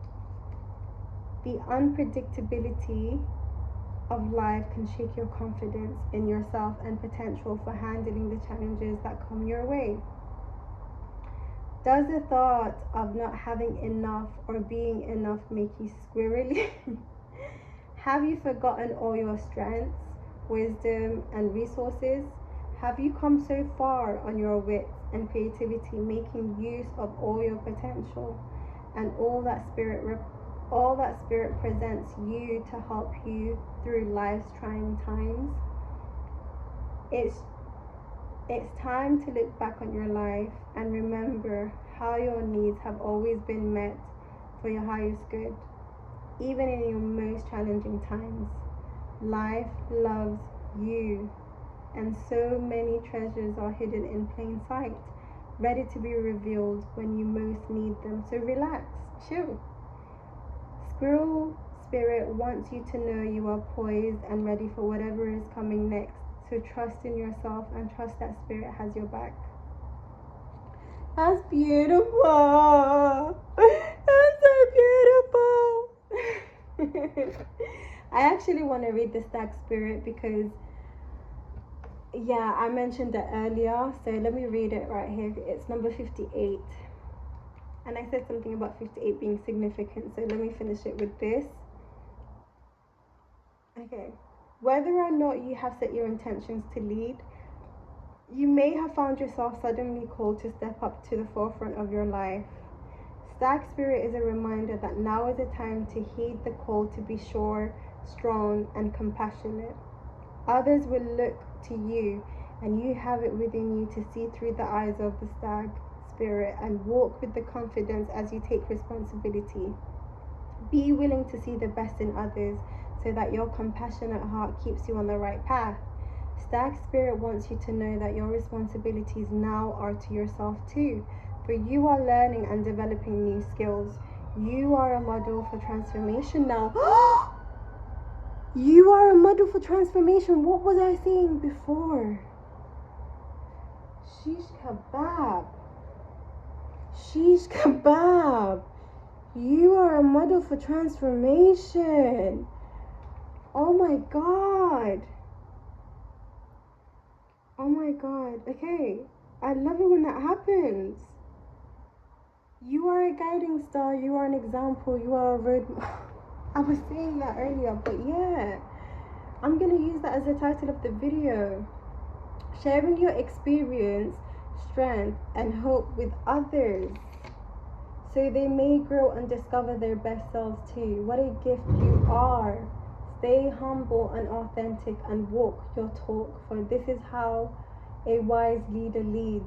The unpredictability of life can shake your confidence in yourself and potential for handling the challenges that come your way. Does the thought of not having enough or being enough make you squirrely? Have you forgotten all your strengths, wisdom, and resources? Have you come so far on your wits and creativity, making use of all your potential and all that spirit all that Spirit presents you to help you through life's trying times. It's time to look back on your life and remember how your needs have always been met for your highest good, even in your most challenging times. Life loves you, and so many treasures are hidden in plain sight, ready to be revealed when you most need them. So relax, chill. Squirrel Spirit wants you to know you are poised and ready for whatever is coming next. So trust in yourself and trust that Spirit has your back. That's beautiful. That's so beautiful. I actually want to read the Stag Spirit because, yeah, I mentioned it earlier. So let me read it right here. It's number 58. And I said something about 58 being significant. So let me finish it with this. Okay. Whether or not you have set your intentions to lead, you may have found yourself suddenly called to step up to the forefront of your life. Stag Spirit is a reminder that now is the time to heed the call to be sure, strong, and compassionate. Others will look to you, and you have it within you to see through the eyes of the Stag Spirit and walk with the confidence as you take responsibility. Be willing to see the best in others so that your compassionate heart keeps you on the right path. Stag Spirit wants you to know that your responsibilities now are to yourself too, for you are learning and developing new skills. You are a model for transformation now. You are a model for transformation. What was I saying before? Shish kebab. Shish kebab. You are a model for transformation. Oh my God. Oh my God. Okay. I love it when that happens. You are a guiding star. You are an example. You are a road. I was saying that earlier, but yeah. I'm going to use that as the title of the video. Sharing your experience, strength, and hope with others, so they may grow and discover their best selves too. What a gift you are. Stay humble and authentic and walk your talk, for this is how a wise leader leads.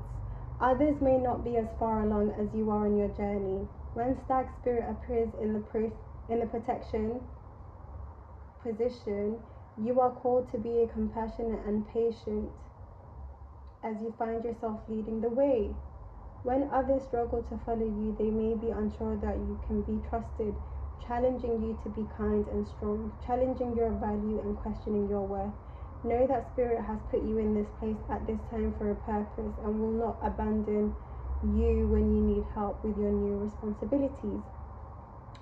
Others may not be as far along as you are on your journey. When Stag Spirit appears in the protection position, you are called to be a compassionate and patient as you find yourself leading the way. When others struggle to follow you, they may be unsure that you can be trusted, challenging you to be kind and strong, challenging your value and questioning your worth. Know that Spirit has put you in this place at this time for a purpose and will not abandon you when you need help with your new responsibilities.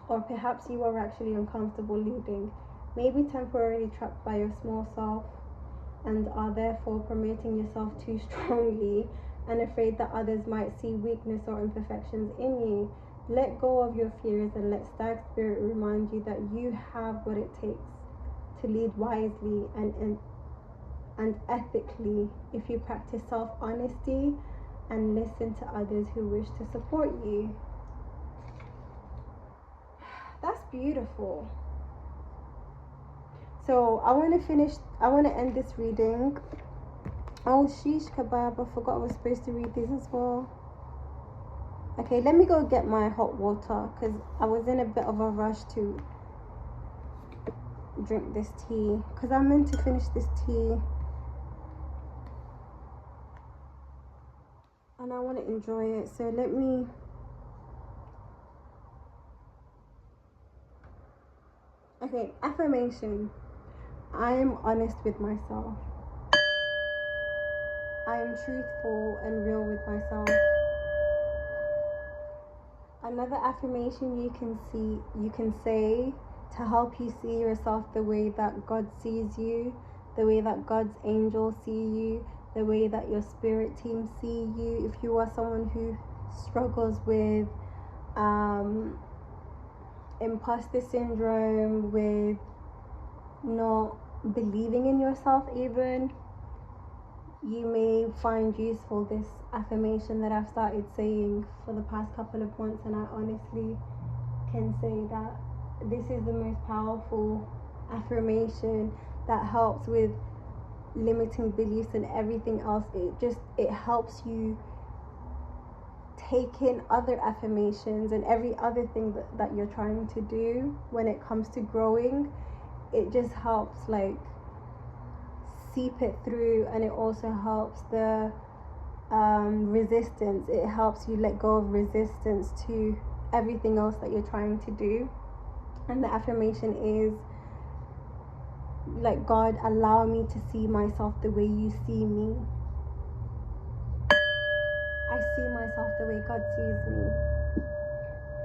Or perhaps you are actually uncomfortable leading, maybe temporarily trapped by your small self, and are therefore promoting yourself too strongly and afraid that others might see weakness or imperfections in you. Let go of your fears and let Stag Spirit remind you that you have what it takes to lead wisely and ethically if you practice self-honesty and listen to others who wish to support you. That's beautiful. So I want to end this reading. Oh, sheesh kebab, I forgot I was supposed to read these as well. Okay, let me go get my hot water because I was in a bit of a rush to drink this tea because I'm meant to finish this tea and I want to enjoy it. So let me... Okay, affirmation. I am honest with myself. I am truthful and real with myself. Another affirmation you can say to help you see yourself the way that God sees you, the way that God's angels see you, the way that your spirit team see you. If you are someone who struggles with imposter syndrome, with not believing in yourself even, you may find useful this affirmation that I've started saying for the past couple of months, and I honestly can say that this is the most powerful affirmation that helps with limiting beliefs and everything else. It helps you take in other affirmations and every other thing that you're trying to do when it comes to growing. It just helps like seep it through, and it also helps the resistance. It helps you let go of resistance to everything else that you're trying to do. And the affirmation is like, God, allow me to see myself the way you see me. I see myself the way God sees me,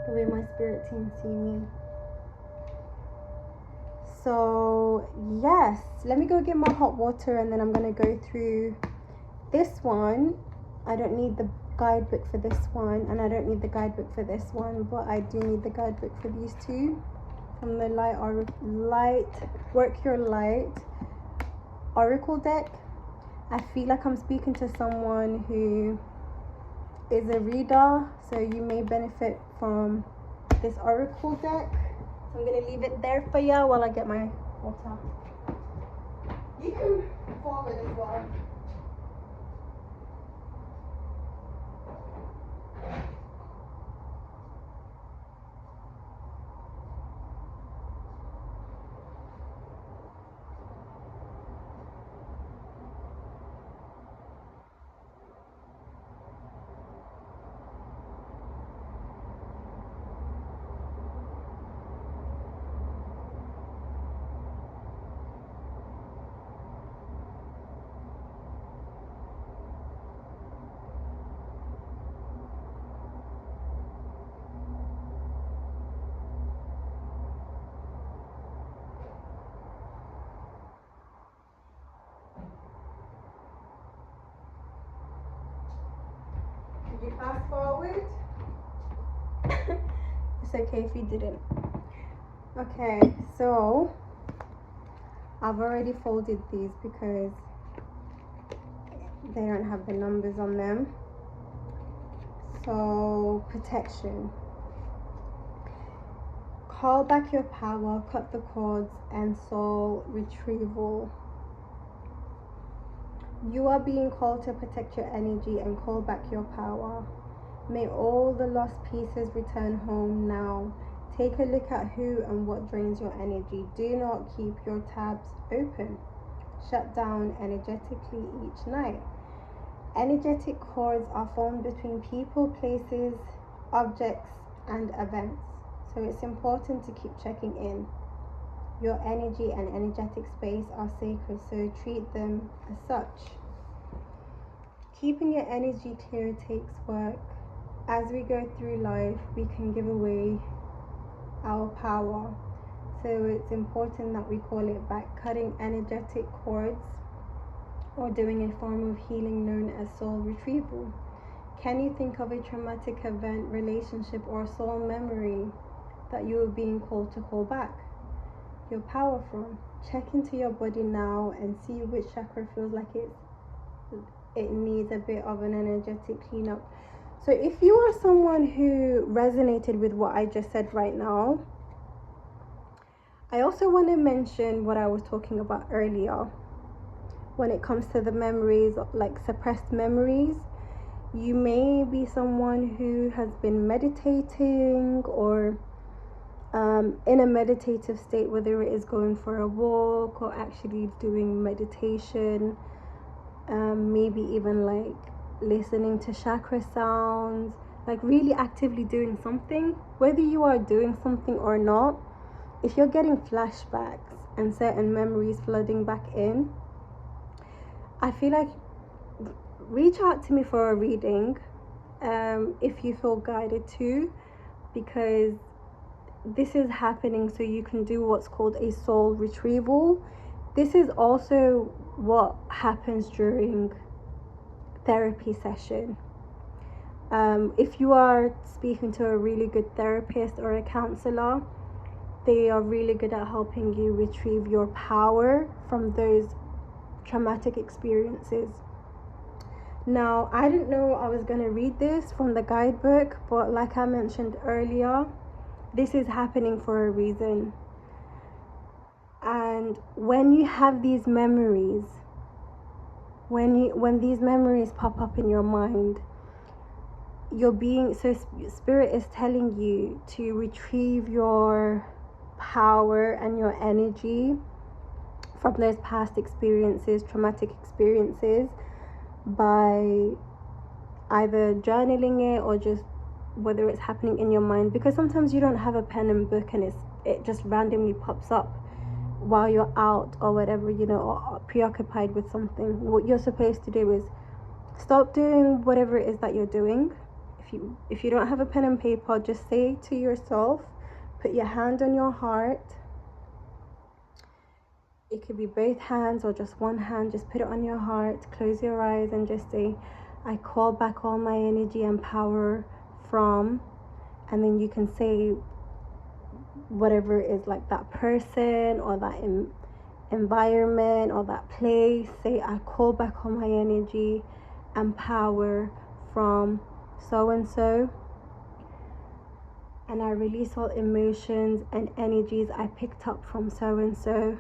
the way my spirit team see me. So yes, let me go get my hot water, and then I'm going to go through this one. I don't need the guidebook for this one, and I don't need the guidebook for this one, but I do need the guidebook for these two from the Work Your Light Oracle deck. I feel like I'm speaking to someone who is a reader, so you may benefit from this Oracle deck. So I'm going to leave it there for you while I get my water. You can forward as well. Did you fast forward? It's okay if you didn't. Okay, so I've already folded these because they don't have the numbers on them. So, protection. Call back your power, cut the cords, and soul retrieval. You are being called to protect your energy and call back your power. May all the lost pieces return home now. Take a look at who and what drains your energy. Do not keep your tabs open. Shut down energetically each night. Energetic cords are formed between people, places, objects, and events. So it's important to keep checking in. Your energy and energetic space are sacred, so treat them as such. Keeping your energy clear takes work. As we go through life, we can give away our power. So it's important that we call it back. Cutting energetic cords or doing a form of healing known as soul retrieval. Can you think of a traumatic event, relationship, or soul memory that you are being called to call back your power from? Check into your body now and see which chakra feels like it needs a bit of an energetic cleanup. So if you are someone who resonated with what I just said right now, I also want to mention what I was talking about earlier when it comes to the memories, like suppressed memories. You may be someone who has been meditating or in a meditative state, whether it is going for a walk or actually doing meditation, maybe even like listening to chakra sounds, like really actively doing something. Whether you are doing something or not, if you're getting flashbacks and certain memories flooding back in, I feel like reach out to me for a reading if you feel guided to, because this is happening so you can do what's called a soul retrieval. This is also what happens during therapy session. If you are speaking to a really good therapist or a counselor, they are really good at helping you retrieve your power from those traumatic experiences. Now, I didn't know I was going to read this from the guidebook, but like I mentioned earlier, This is happening for a reason. And when you have these memories, when these memories pop up in your mind, spirit is telling you to retrieve your power and your energy from those past experiences, traumatic experiences, by either journaling it or just whether it's happening in your mind, because sometimes you don't have a pen and book and it just randomly pops up while you're out or whatever, or preoccupied with something. What you're supposed to do is stop doing whatever it is that you're doing. If you don't have a pen and paper, just say to yourself, put your hand on your heart. It could be both hands or just one hand. Just put it on your heart, close your eyes, and just say, I call back all my energy and power from, and then you can say whatever it is, like that person or that environment or that place. Say, I call back all my energy and power from so and so, and I release all emotions and energies I picked up from so and so.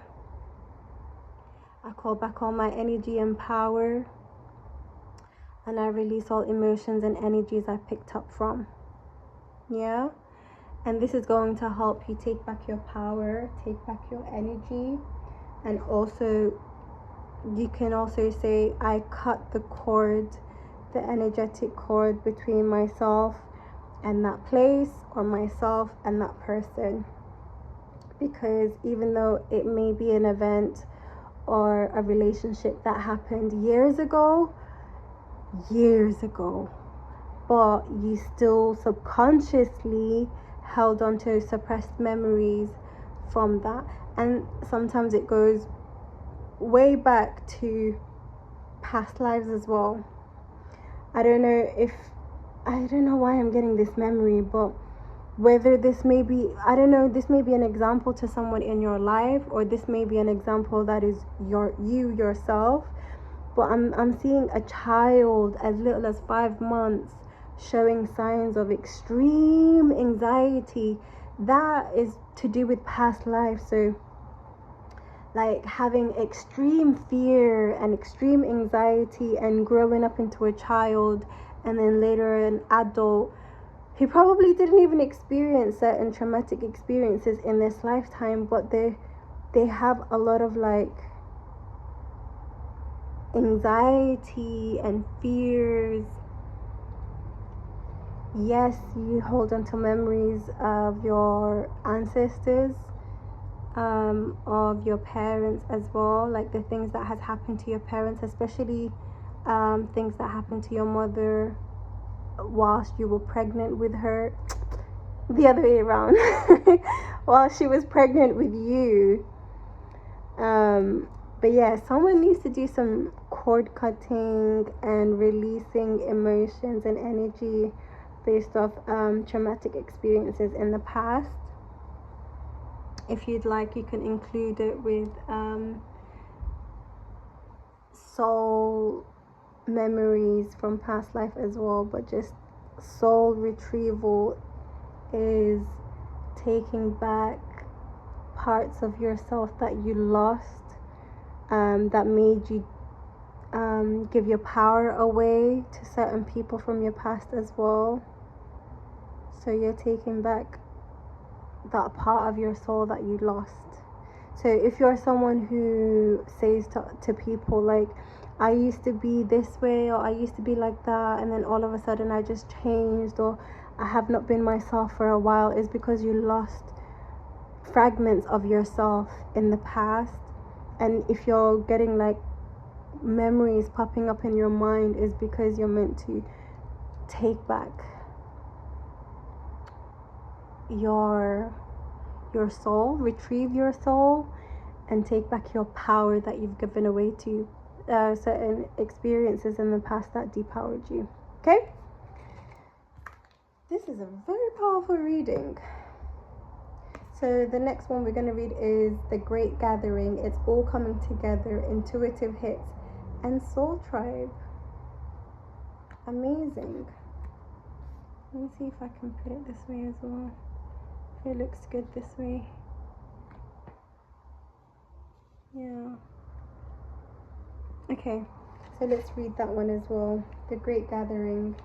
I call back all my energy and power, and I release all emotions and energies I picked up from. Yeah? And this is going to help you take back your power, take back your energy. And also, you can also say, I cut the cord, the energetic cord between myself and that place, or myself and that person. Because even though it may be an event or a relationship that happened years ago, but you still subconsciously held on to suppressed memories from that. And sometimes it goes way back to past lives as well. I don't know why I'm getting this memory, but whether this may be, this may be an example to someone in your life, or this may be an example that is yourself. But I'm seeing a child as little as 5 months showing signs of extreme anxiety. That is to do with past life. So like having extreme fear and extreme anxiety and growing up into a child and then later an adult who probably didn't even experience certain traumatic experiences in this lifetime, but they have a lot of like anxiety and fears. Yes, you hold on to memories of your ancestors, of your parents as well, like the things that has happened to your parents, especially things that happened to your mother whilst you were pregnant with her. The other way around. While she was pregnant with you. But yeah, someone needs to do some cord cutting and releasing emotions and energy based off traumatic experiences in the past. If you'd like, you can include it with soul memories from past life as well. But just soul retrieval is taking back parts of yourself that you lost, that made you give your power away to certain people from your past as well. So you're taking back that part of your soul that you lost. So if you're someone who says to people like, I used to be this way, or I used to be like that, and then all of a sudden I just changed, or I have not been myself for a while, is because you lost fragments of yourself in the past. And if you're getting like memories popping up in your mind, is because you're meant to take back your soul, retrieve your soul, and take back your power that you've given away to certain experiences in the past that depowered you. Okay, this is a very powerful reading. So the next one we're going to read is The Great Gathering. It's all coming together, intuitive hits, and soul tribe. Amazing. Let me see if I can put it this way as well. It looks good this way. Yeah. Okay, so let's read that one as well. The Great Gathering.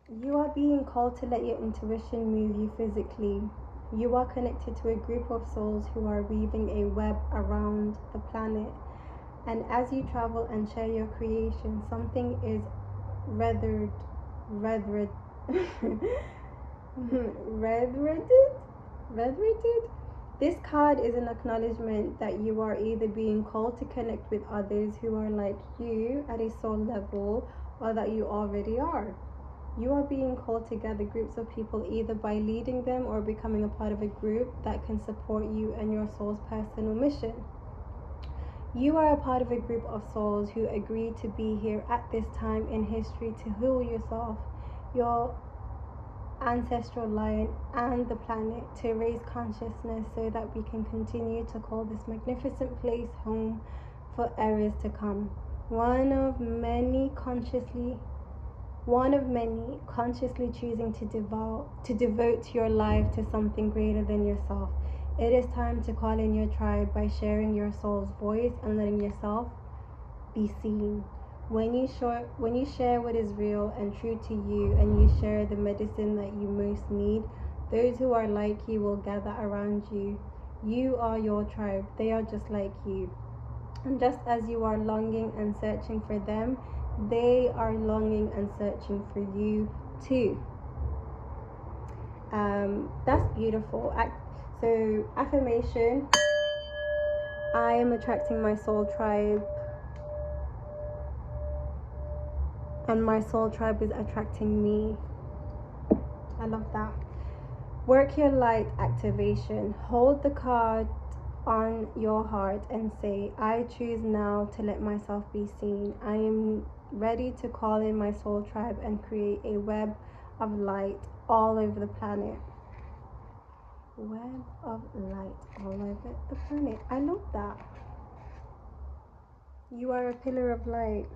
You are being called to let your intuition move you physically. You are connected to a group of souls who are weaving a web around the planet. And as you travel and share your creation, something is rethered, redthreaded. This card is an acknowledgement that you are either being called to connect with others who are like you at a soul level, or that you already are. You are being called to gather groups of people either by leading them or becoming a part of a group that can support you and your soul's personal mission. You are a part of a group of souls who agreed to be here at this time in history to heal yourself, your ancestral line, and the planet, to raise consciousness so that we can continue to call this magnificent place home for eras to come. One of many consciously choosing to devote your life to something greater than yourself. It is time to call in your tribe by sharing your soul's voice and letting yourself be seen. When you share what is real and true to you, and you share the medicine that you most need, those who are like you will gather around you. You are your tribe. They are just like you. And just as you are longing and searching for them, they are longing and searching for you too. That's beautiful. So, affirmation: I am attracting my soul tribe, and my soul tribe is attracting me. I love that. Work your light activation. Hold the card on your heart and say, I choose now to let myself be seen. I am ready to call in my soul tribe and create a web of light all over the planet. Web of light all over the planet. I love that. You are a pillar of light.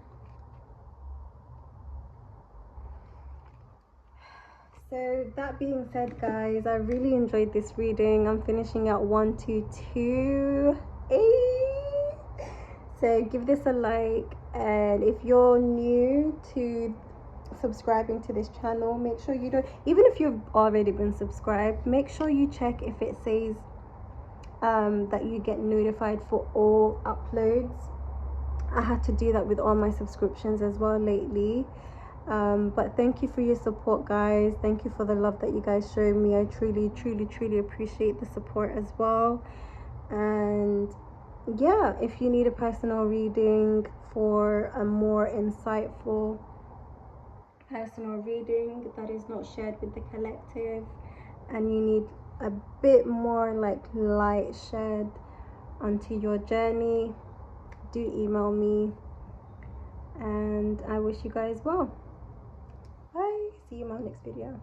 So that being said, guys, I really enjoyed this reading. I'm finishing at 122. So give this a like, and if you're new to subscribing to this channel, make sure you don't, even if you've already been subscribed, make sure you check if it says that you get notified for all uploads. I had to do that with all my subscriptions as well lately. But thank you for your support, guys. Thank you for the love that you guys show me. I truly appreciate the support as well. And yeah, if you need a personal reading for a more insightful personal reading that is not shared with the collective, and you need a bit more like light shed onto your journey, do email me. And I wish you guys well. Bye. See you in my next video.